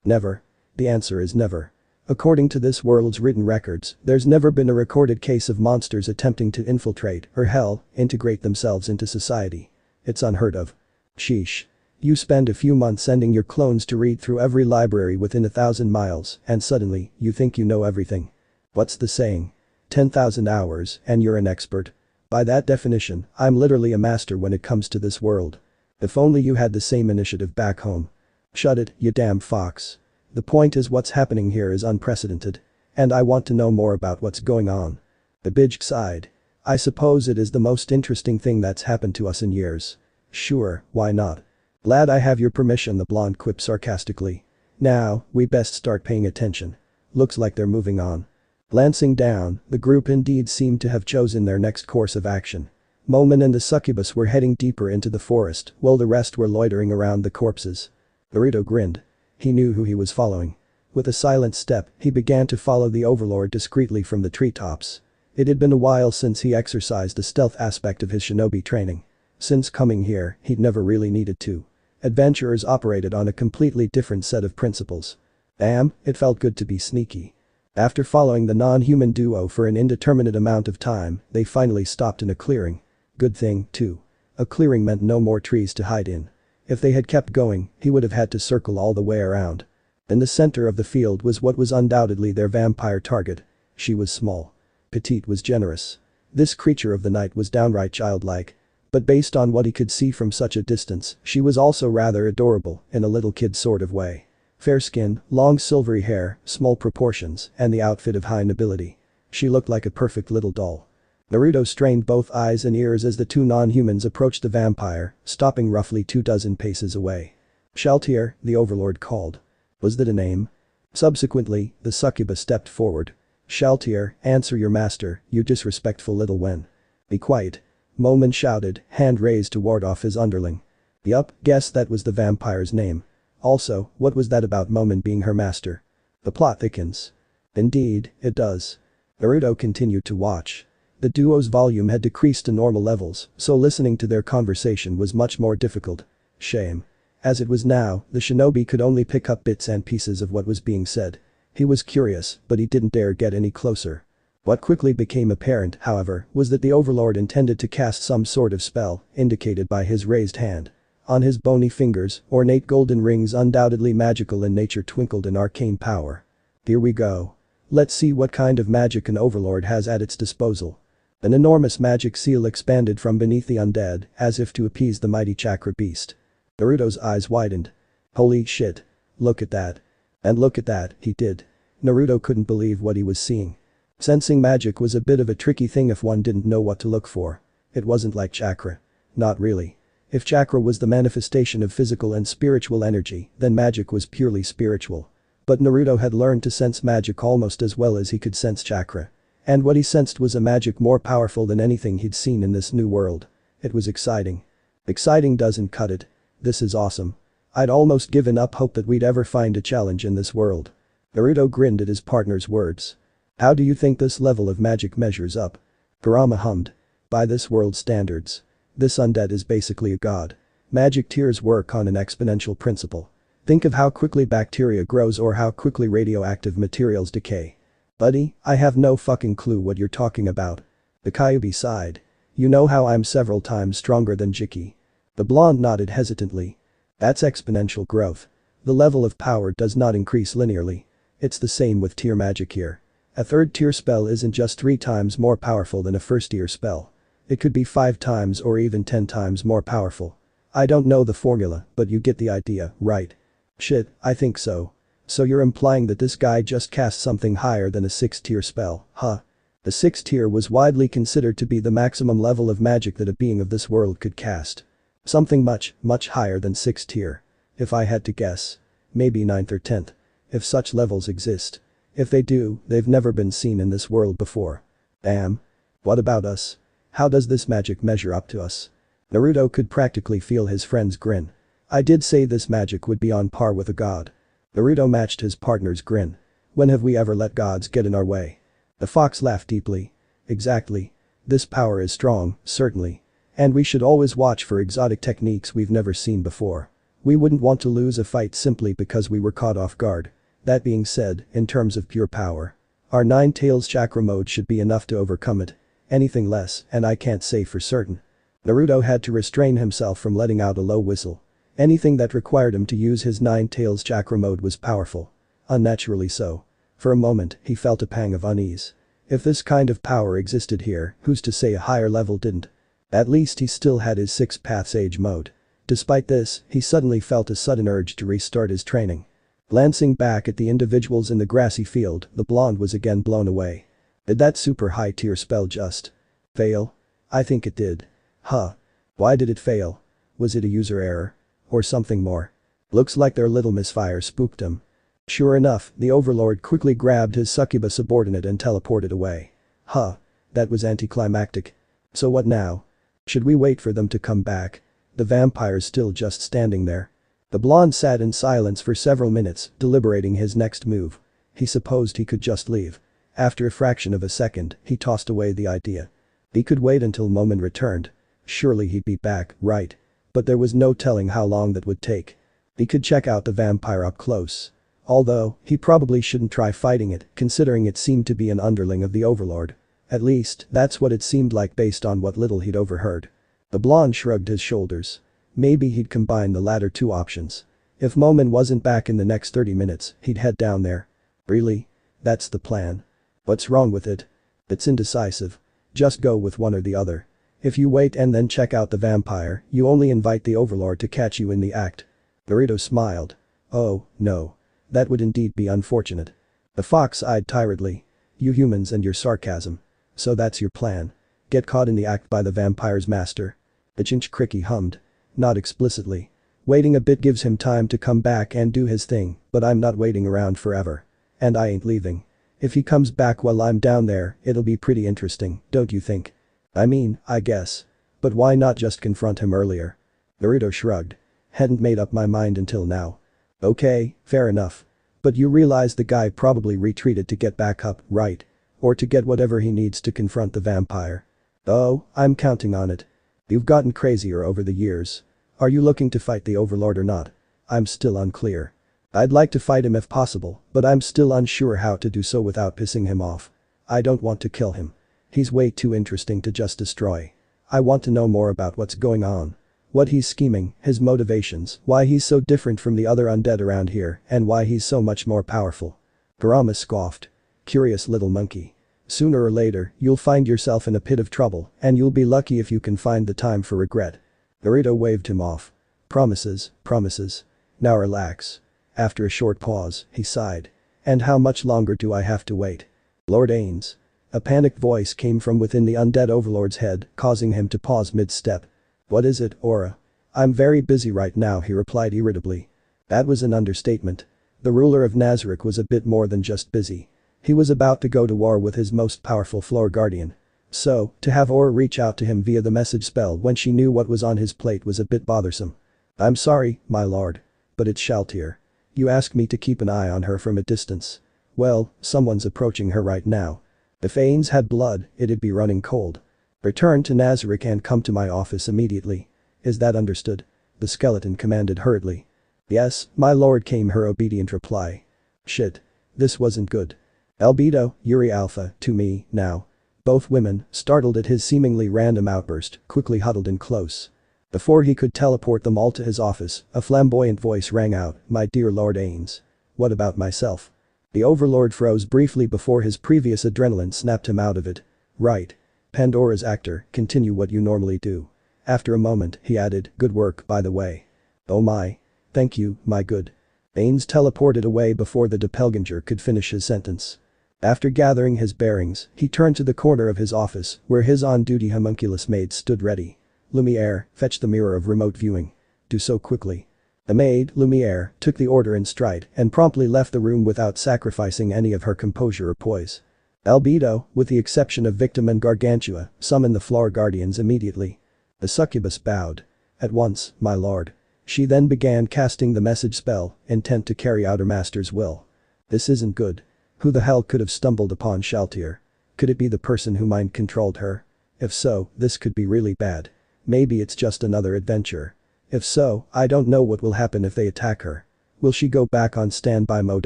never. The answer is never. According to this world's written records, there's never been a recorded case of monsters attempting to infiltrate, or hell, integrate themselves into society. It's unheard of. Sheesh. You spend a few months sending your clones to read through every library within 1,000 miles, and suddenly, you think you know everything. What's the saying? 10,000 hours, and you're an expert. By that definition, I'm literally a master when it comes to this world. If only you had the same initiative back home. Shut it, you damn fox. The point is what's happening here is unprecedented. And I want to know more about what's going on. The bitch sighed. I suppose it is the most interesting thing that's happened to us in years. Sure, why not? Glad I have your permission, the blonde quipped sarcastically. Now, we best start paying attention. Looks like they're moving on. Glancing down, the group indeed seemed to have chosen their next course of action. Momon and the succubus were heading deeper into the forest while the rest were loitering around the corpses. Naruto grinned. He knew who he was following. With a silent step, he began to follow the Overlord discreetly from the treetops. It had been a while since he exercised the stealth aspect of his shinobi training. Since coming here, he'd never really needed to. Adventurers operated on a completely different set of principles. Damn, it felt good to be sneaky. After following the non-human duo for an indeterminate amount of time, they finally stopped in a clearing. Good thing, too. A clearing meant no more trees to hide in. If they had kept going, he would have had to circle all the way around. In the center of the field was what was undoubtedly their vampire target. She was small. Petite was generous. This creature of the night was downright childlike. But based on what he could see from such a distance, she was also rather adorable, in a little kid sort of way. Fair skin, long silvery hair, small proportions, and the outfit of high nobility. She looked like a perfect little doll. Naruto strained both eyes and ears as the two non-humans approached the vampire, stopping roughly 24 paces away. Shaltier, the Overlord called. Was that a name? Subsequently, the succubus stepped forward. Shaltier, answer your master, you disrespectful little wen. Be quiet. Momon shouted, hand raised to ward off his underling. Yup, guess that was the vampire's name. Also, what was that about Momon being her master? The plot thickens. Indeed, it does. Naruto continued to watch. The duo's volume had decreased to normal levels, so listening to their conversation was much more difficult. Shame. As it was now, the shinobi could only pick up bits and pieces of what was being said. He was curious, but he didn't dare get any closer. What quickly became apparent, however, was that the Overlord intended to cast some sort of spell, indicated by his raised hand. On his bony fingers, ornate golden rings undoubtedly magical in nature twinkled in arcane power. Here we go. Let's see what kind of magic an Overlord has at its disposal. An enormous magic seal expanded from beneath the undead, as if to appease the mighty chakra beast. Naruto's eyes widened. Holy shit. Look at that. And look at that, he did. Naruto couldn't believe what he was seeing. Sensing magic was a bit of a tricky thing if one didn't know what to look for. It wasn't like chakra. Not really. If chakra was the manifestation of physical and spiritual energy, then magic was purely spiritual. But Naruto had learned to sense magic almost as well as he could sense chakra. And what he sensed was a magic more powerful than anything he'd seen in this new world. It was exciting. Exciting doesn't cut it. This is awesome. I'd almost given up hope that we'd ever find a challenge in this world. Naruto grinned at his partner's words. How do you think this level of magic measures up? Kurama hummed. By this world's standards. This undead is basically a god. Magic tiers work on an exponential principle. Think of how quickly bacteria grows or how quickly radioactive materials decay. Buddy, I have no fucking clue what you're talking about. The Kyuubi sighed. You know how I'm several times stronger than Jiki. The blonde nodded hesitantly. That's exponential growth. The level of power does not increase linearly. It's the same with tier magic here. A third tier spell isn't just 3 times more powerful than a first tier spell. It could be 5 times or even 10 times more powerful. I don't know the formula, but you get the idea, right? Shit, I think so. So you're implying that this guy just cast something higher than a 6th tier spell, huh? The 6th tier was widely considered to be the maximum level of magic that a being of this world could cast. Something much, much higher than 6th tier. If I had to guess. Maybe 9th or 10th. If such levels exist. If they do, they've never been seen in this world before. Damn. What about us? How does this magic measure up to us? Naruto could practically feel his friend's grin. I did say this magic would be on par with a god. Naruto matched his partner's grin. When have we ever let gods get in our way? The fox laughed deeply. Exactly. This power is strong, certainly. And we should always watch for exotic techniques we've never seen before. We wouldn't want to lose a fight simply because we were caught off guard. That being said, in terms of pure power, our 9 tails chakra mode should be enough to overcome it. Anything less, and I can't say for certain. Naruto had to restrain himself from letting out a low whistle. Anything that required him to use his 9 tails chakra mode was powerful. Unnaturally so. For a moment, he felt a pang of unease. If this kind of power existed here, who's to say a higher level didn't? At least he still had his 6 paths age mode. Despite this, he suddenly felt a sudden urge to restart his training. Glancing back at the individuals in the grassy field, the blonde was again blown away. Did that super high tier spell just fail? I think it did. Huh. Why did it fail? Was it a user error? Or something more? Looks like their little misfire spooked him. Sure enough, the Overlord quickly grabbed his succubus subordinate and teleported away. Huh. That was anticlimactic. So what now? Should we wait for them to come back? The vampire's still just standing there. The blonde sat in silence for several minutes, deliberating his next move. He supposed he could just leave. After a fraction of a second, he tossed away the idea. He could wait until Momin returned. Surely he'd be back, right? But there was no telling how long that would take. He could check out the vampire up close. Although, he probably shouldn't try fighting it, considering it seemed to be an underling of the Overlord. At least, that's what it seemed like based on what little he'd overheard. The blonde shrugged his shoulders. Maybe he'd combine the latter two options. If Momin wasn't back in the next 30 minutes, he'd head down there. Really? That's the plan? What's wrong with it? It's indecisive. Just go with one or the other. If you wait and then check out the vampire, you only invite the Overlord to catch you in the act. Naruto smiled. Oh, no. That would indeed be unfortunate. The fox eyed tiredly. You humans and your sarcasm. So that's your plan. Get caught in the act by the vampire's master. The Chinchkriki hummed. Not explicitly. Waiting a bit gives him time to come back and do his thing, but I'm not waiting around forever. And I ain't leaving. If he comes back while I'm down there, it'll be pretty interesting, don't you think? I mean, I guess. But why not just confront him earlier? Naruto shrugged. Hadn't made up my mind until now. Okay, fair enough. But you realize the guy probably retreated to get back up, right? Or to get whatever he needs to confront the vampire. Oh, I'm counting on it. You've gotten crazier over the years. Are you looking to fight the Overlord or not? I'm still unclear. I'd like to fight him if possible, but I'm still unsure how to do so without pissing him off. I don't want to kill him. He's way too interesting to just destroy. I want to know more about what's going on. What he's scheming, his motivations, why he's so different from the other undead around here, and why he's so much more powerful. Kurama scoffed. Curious little monkey. Sooner or later, you'll find yourself in a pit of trouble, and you'll be lucky if you can find the time for regret. Naruto waved him off. Promises, promises. Now relax. After a short pause, he sighed. And how much longer do I have to wait? Lord Ains. A panicked voice came from within the undead Overlord's head, causing him to pause mid-step. What is it, Aura? I'm very busy right now, he replied irritably. That was an understatement. The ruler of Nazarick was a bit more than just busy. He was about to go to war with his most powerful floor guardian. So, to have Aura reach out to him via the message spell when she knew what was on his plate was a bit bothersome. I'm sorry, my lord. But it's Shaltir. You asked me to keep an eye on her from a distance. Well, someone's approaching her right now. If Ains had blood, it'd be running cold. Return to Nazarick and come to my office immediately. Is that understood? The skeleton commanded hurriedly. Yes, my lord, came her obedient reply. Shit. This wasn't good. Albedo, Yuri Alpha, to me, now. Both women, startled at his seemingly random outburst, quickly huddled in close. Before he could teleport them all to his office, a flamboyant voice rang out, my dear Lord Ains. What about myself? The Overlord froze briefly before his previous adrenaline snapped him out of it. Right. Pandora's actor, continue what you normally do. After a moment, he added, good work, by the way. Oh my. Thank you, my good. Ains teleported away before the doppelganger could finish his sentence. After gathering his bearings, he turned to the corner of his office, where his on-duty homunculus maid stood ready. Lumiere, fetch the mirror of remote viewing. Do so quickly. The maid, Lumiere, took the order in stride and promptly left the room without sacrificing any of her composure or poise. Albedo, with the exception of Victim and Gargantua, summoned the floor guardians immediately. The succubus bowed. At once, my lord. She then began casting the message spell, intent to carry out her master's will. This isn't good. Who the hell could have stumbled upon Shaltir? Could it be the person who mind-controlled her? If so, this could be really bad. Maybe it's just another adventure. If so, I don't know what will happen if they attack her. Will she go back on standby mode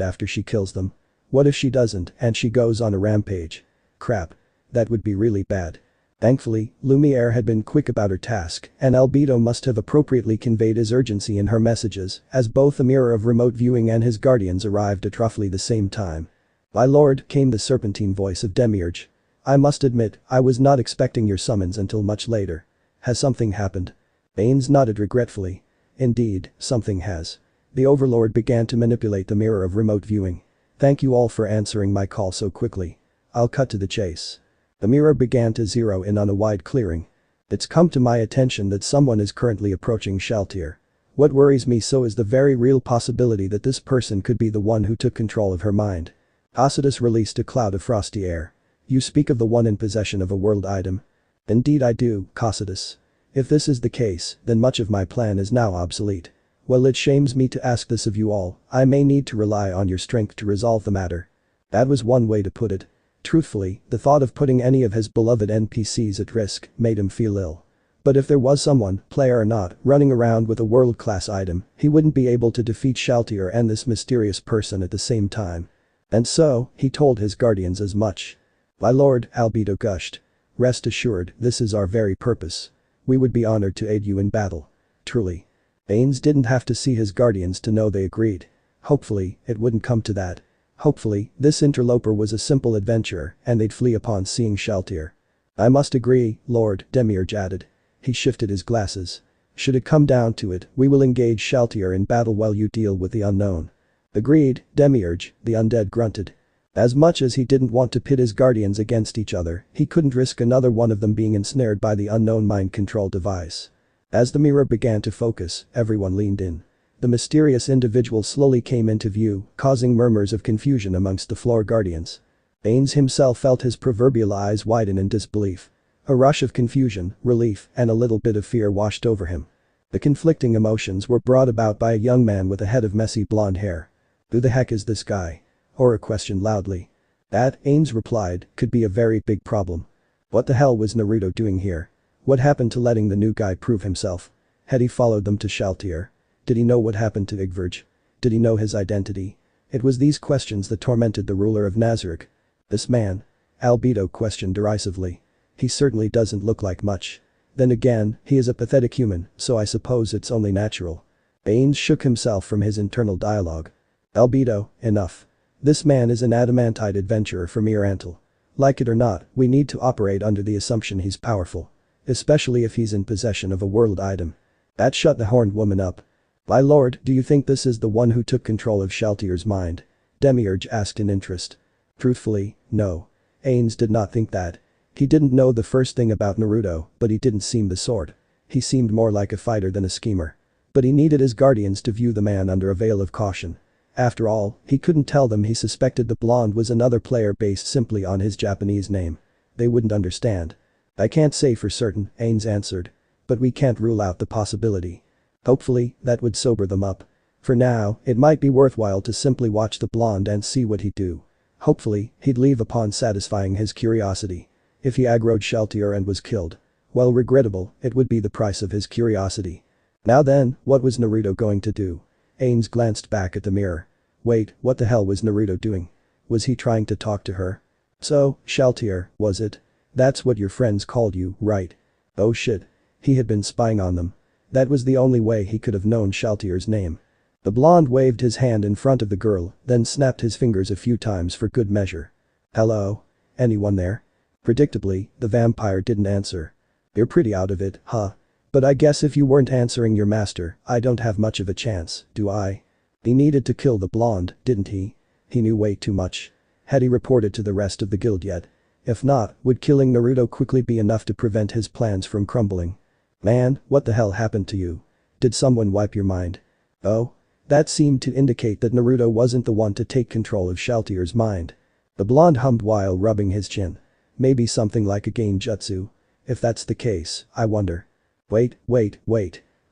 after she kills them? What if she doesn't and she goes on a rampage? Crap. That would be really bad. Thankfully, Lumiere had been quick about her task, and Albedo must have appropriately conveyed his urgency in her messages, as both the mirror of remote viewing and his guardians arrived at roughly the same time. My lord, came the serpentine voice of Demiurge. I must admit, I was not expecting your summons until much later. Has something happened? Ains nodded regretfully. Indeed, something has. The Overlord began to manipulate the mirror of remote viewing. Thank you all for answering my call so quickly. I'll cut to the chase. The mirror began to zero in on a wide clearing. It's come to my attention that someone is currently approaching Shaltir. What worries me so is the very real possibility that this person could be the one who took control of her mind. Tacitus released a cloud of frosty air. You speak of the one in possession of a world item. Indeed I do, Tacitus. If this is the case, then much of my plan is now obsolete. Well, it shames me to ask this of you all, I may need to rely on your strength to resolve the matter. That was one way to put it. Truthfully, the thought of putting any of his beloved NPCs at risk made him feel ill. But if there was someone, player or not, running around with a world-class item, he wouldn't be able to defeat Shaltir and this mysterious person at the same time. And so, he told his guardians as much. My lord, Albedo gushed. Rest assured, this is our very purpose. We would be honored to aid you in battle. Truly. Baines didn't have to see his guardians to know they agreed. Hopefully, it wouldn't come to that. Hopefully, this interloper was a simple adventurer and they'd flee upon seeing Shaltir. I must agree, Lord, Demiurge added. He shifted his glasses. Should it come down to it, we will engage Shaltir in battle while you deal with the unknown. Agreed, Demiurge, the undead grunted. As much as he didn't want to pit his guardians against each other, he couldn't risk another one of them being ensnared by the unknown mind control device. As the mirror began to focus, everyone leaned in. The mysterious individual slowly came into view, causing murmurs of confusion amongst the floor guardians. Baines himself felt his proverbial eyes widen in disbelief. A rush of confusion, relief, and a little bit of fear washed over him. The conflicting emotions were brought about by a young man with a head of messy blonde hair. Who the heck is this guy? Aura questioned loudly. That, Ains replied, could be a very big problem. What the hell was Naruto doing here? What happened to letting the new guy prove himself? Had he followed them to Shaltir? Did he know what happened to Igverge? Did he know his identity? It was these questions that tormented the ruler of Nazarick. This man? Albedo questioned derisively. He certainly doesn't look like much. Then again, he is a pathetic human, so I suppose it's only natural. Baines shook himself from his internal dialogue. Albedo, enough. This man is an adamantite adventurer from Mirantal. Like it or not, we need to operate under the assumption he's powerful. Especially if he's in possession of a world item. That shut the horned woman up. My lord, do you think this is the one who took control of Shaltir's mind? Demiurge asked in interest. Truthfully, no. Ains did not think that. He didn't know the first thing about Naruto, but he didn't seem the sort. He seemed more like a fighter than a schemer. But he needed his guardians to view the man under a veil of caution. After all, he couldn't tell them he suspected the blonde was another player based simply on his Japanese name. They wouldn't understand. I can't say for certain, Ains answered. But we can't rule out the possibility. Hopefully, that would sober them up. For now, it might be worthwhile to simply watch the blonde and see what he'd do. Hopefully, he'd leave upon satisfying his curiosity. If he aggroed Shaltir and was killed. Well, regrettable, it would be the price of his curiosity. Now then, what was Naruto going to do? Ains glanced back at the mirror. Wait, what the hell was Naruto doing? Was he trying to talk to her? So, Shaltir, was it? That's what your friends called you, right? Oh shit. He had been spying on them. That was the only way he could have known Shaltir's name. The blonde waved his hand in front of the girl, then snapped his fingers a few times for good measure. Hello? Anyone there? Predictably, the vampire didn't answer. You're pretty out of it, huh? But I guess if you weren't answering your master, I don't have much of a chance, do I? He needed to kill the blonde, didn't he? He knew way too much. Had he reported to the rest of the guild yet? If not, would killing Naruto quickly be enough to prevent his plans from crumbling? Man, what the hell happened to you? Did someone wipe your mind? Oh? That seemed to indicate that Naruto wasn't the one to take control of Shaltir's mind. The blonde hummed while rubbing his chin. Maybe something like a genjutsu. If that's the case, I wonder. Wait.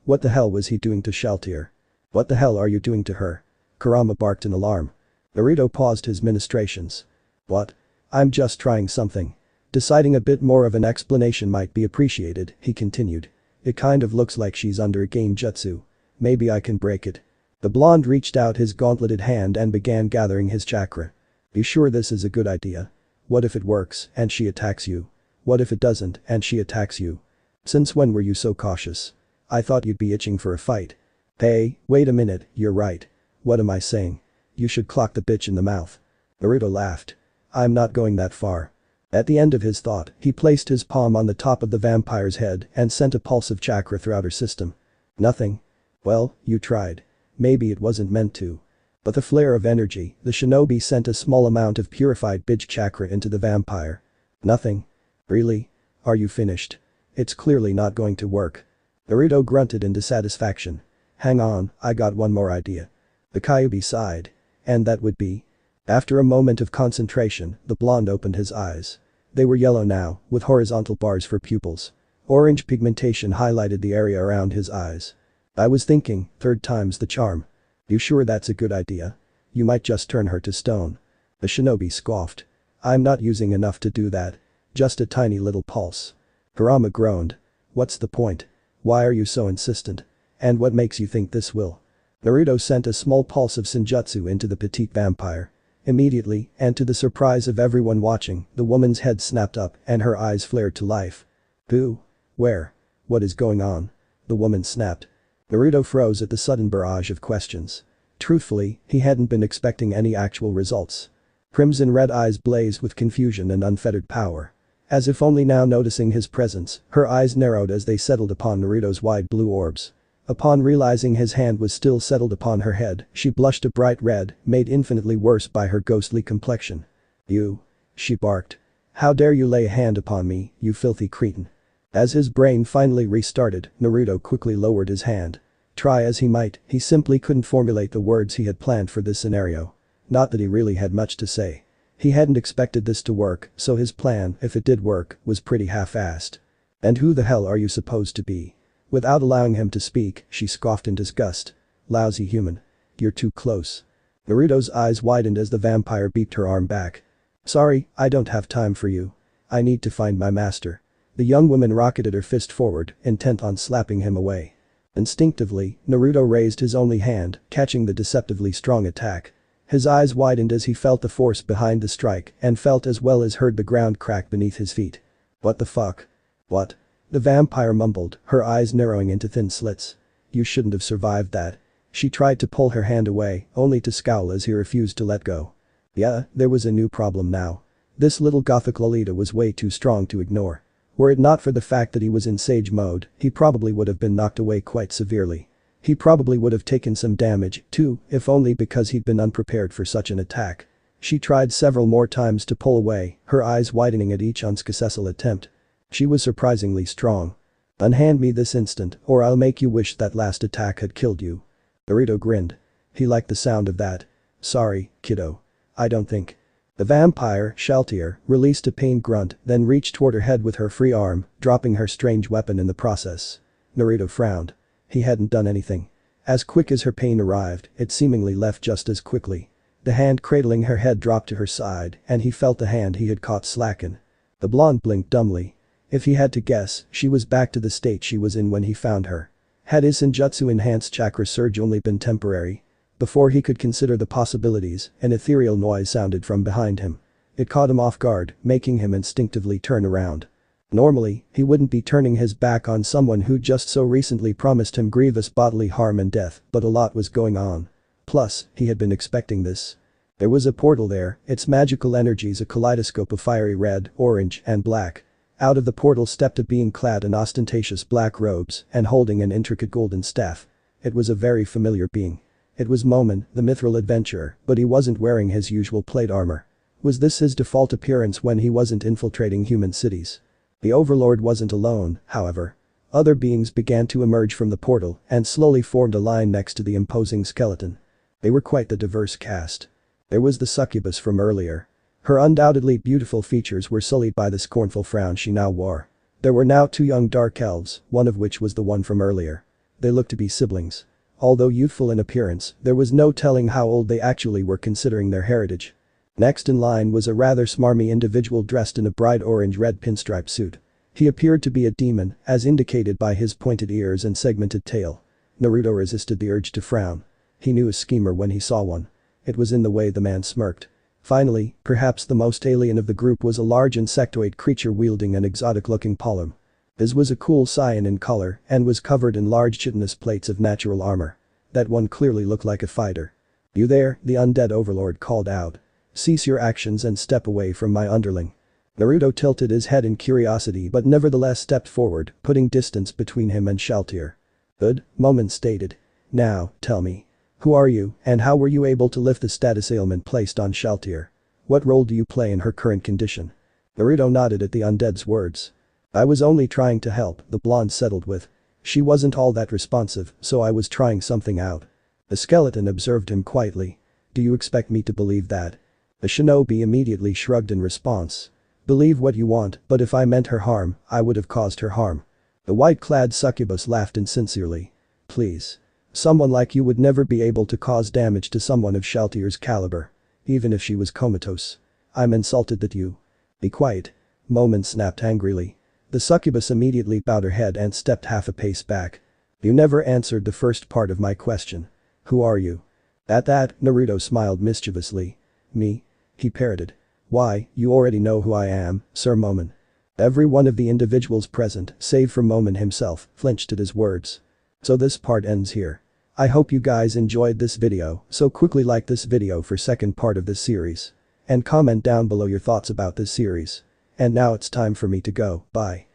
What the hell was he doing to Shaltir? What the hell are you doing to her? Kurama barked in alarm. Naruto paused his ministrations. What? I'm just trying something. Deciding a bit more of an explanation might be appreciated, he continued. It kind of looks like she's under a genjutsu. Maybe I can break it. The blonde reached out his gauntleted hand and began gathering his chakra. You sure this is a good idea? What if it works and she attacks you? What if it doesn't and she attacks you? Since when were you so cautious? I thought you'd be itching for a fight. Hey, wait a minute, you're right. What am I saying? You should clock the bitch in the mouth. Naruto laughed. I'm not going that far. At the end of his thought, he placed his palm on the top of the vampire's head and sent a pulse of chakra throughout her system. Nothing. Well, you tried. Maybe it wasn't meant to. But the flare of energy, the shinobi sent a small amount of purified bij chakra into the vampire. Nothing. Really? Are you finished? It's clearly not going to work. Naruto grunted in dissatisfaction. Hang on, I got one more idea. The Kyuubi sighed. And that would be? After a moment of concentration, the blonde opened his eyes. They were yellow now, with horizontal bars for pupils. Orange pigmentation highlighted the area around his eyes. I was thinking, third time's the charm. You sure that's a good idea? You might just turn her to stone. The shinobi scoffed. I'm not using enough to do that. Just a tiny little pulse. Kurama groaned. What's the point? Why are you so insistent? And what makes you think this will? Naruto sent a small pulse of senjutsu into the petite vampire. Immediately, and to the surprise of everyone watching, the woman's head snapped up and her eyes flared to life. Who? Where? What is going on? The woman snapped. Naruto froze at the sudden barrage of questions. Truthfully, he hadn't been expecting any actual results. Crimson red eyes blazed with confusion and unfettered power. As if only now noticing his presence, her eyes narrowed as they settled upon Naruto's wide blue orbs. Upon realizing his hand was still settled upon her head, she blushed a bright red, made infinitely worse by her ghostly complexion. You. She barked. How dare you lay a hand upon me, you filthy cretin. As his brain finally restarted, Naruto quickly lowered his hand. Try as he might, he simply couldn't formulate the words he had planned for this scenario. Not that he really had much to say. He hadn't expected this to work, so his plan, if it did work, was pretty half-assed. And who the hell are you supposed to be? Without allowing him to speak, she scoffed in disgust. Lousy human. You're too close. Naruto's eyes widened as the vampire beeped her arm back. Sorry, I don't have time for you. I need to find my master. The young woman rocketed her fist forward, intent on slapping him away. Instinctively, Naruto raised his only hand, catching the deceptively strong attack. His eyes widened as he felt the force behind the strike and felt as well as heard the ground crack beneath his feet. What the fuck? What? The vampire mumbled, her eyes narrowing into thin slits. You shouldn't have survived that. She tried to pull her hand away, only to scowl as he refused to let go. Yeah, there was a new problem now. This little gothic Lolita was way too strong to ignore. Were it not for the fact that he was in sage mode, he probably would have been knocked away quite severely. He probably would have taken some damage, too, if only because he'd been unprepared for such an attack. She tried several more times to pull away, her eyes widening at each unsuccessful attempt. She was surprisingly strong. Unhand me this instant, or I'll make you wish that last attack had killed you. Naruto grinned. He liked the sound of that. Sorry, kiddo. I don't think. The vampire, Shaltier, released a pained grunt, then reached toward her head with her free arm, dropping her strange weapon in the process. Naruto frowned. He hadn't done anything. As quick as her pain arrived, it seemingly left just as quickly. The hand cradling her head dropped to her side, and he felt the hand he had caught slacken. The blonde blinked dumbly. If he had to guess, she was back to the state she was in when he found her. Had his senjutsu-enhanced chakra surge only been temporary? Before he could consider the possibilities, an ethereal noise sounded from behind him. It caught him off guard, making him instinctively turn around. Normally, he wouldn't be turning his back on someone who just so recently promised him grievous bodily harm and death, but a lot was going on. Plus, he had been expecting this. There was a portal there, its magical energies a kaleidoscope of fiery red, orange, and black. Out of the portal stepped a being clad in ostentatious black robes and holding an intricate golden staff. It was a very familiar being. It was Momon, the mithril adventurer, but he wasn't wearing his usual plate armor. Was this his default appearance when he wasn't infiltrating human cities? The Overlord wasn't alone, however. Other beings began to emerge from the portal and slowly formed a line next to the imposing skeleton. They were quite the diverse cast. There was the succubus from earlier. Her undoubtedly beautiful features were sullied by the scornful frown she now wore. There were now two young dark elves, one of which was the one from earlier. They looked to be siblings. Although youthful in appearance, there was no telling how old they actually were considering their heritage. Next in line was a rather smarmy individual dressed in a bright orange-red pinstripe suit. He appeared to be a demon, as indicated by his pointed ears and segmented tail. Naruto resisted the urge to frown. He knew a schemer when he saw one. It was in the way the man smirked. Finally, perhaps the most alien of the group was a large insectoid creature wielding an exotic-looking palm. His was a cool cyan in color and was covered in large chitinous plates of natural armor. That one clearly looked like a fighter. You there, the undead overlord called out. Cease your actions and step away from my underling. Naruto tilted his head in curiosity but nevertheless stepped forward, putting distance between him and Shaltier. Good, Momon stated. Now, tell me. Who are you, and how were you able to lift the status ailment placed on Shaltir? What role do you play in her current condition? Naruto nodded at the undead's words. I was only trying to help, the blonde settled with. She wasn't all that responsive, so I was trying something out. The skeleton observed him quietly. Do you expect me to believe that? The shinobi immediately shrugged in response. Believe what you want, but if I meant her harm, I would have caused her harm. The white-clad succubus laughed insincerely. Please. Someone like you would never be able to cause damage to someone of Shaltir's caliber. Even if she was comatose. I'm insulted that you. Be quiet. Momon snapped angrily. The succubus immediately bowed her head and stepped half a pace back. You never answered the first part of my question. Who are you? At that, Naruto smiled mischievously. Me? He parroted. Why, you already know who I am, Sir Momon. Every one of the individuals present, save for Momon himself, flinched at his words. So this part ends here. I hope you guys enjoyed this video, so quickly like this video for second part of this series. And comment down below your thoughts about this series. And now it's time for me to go, bye.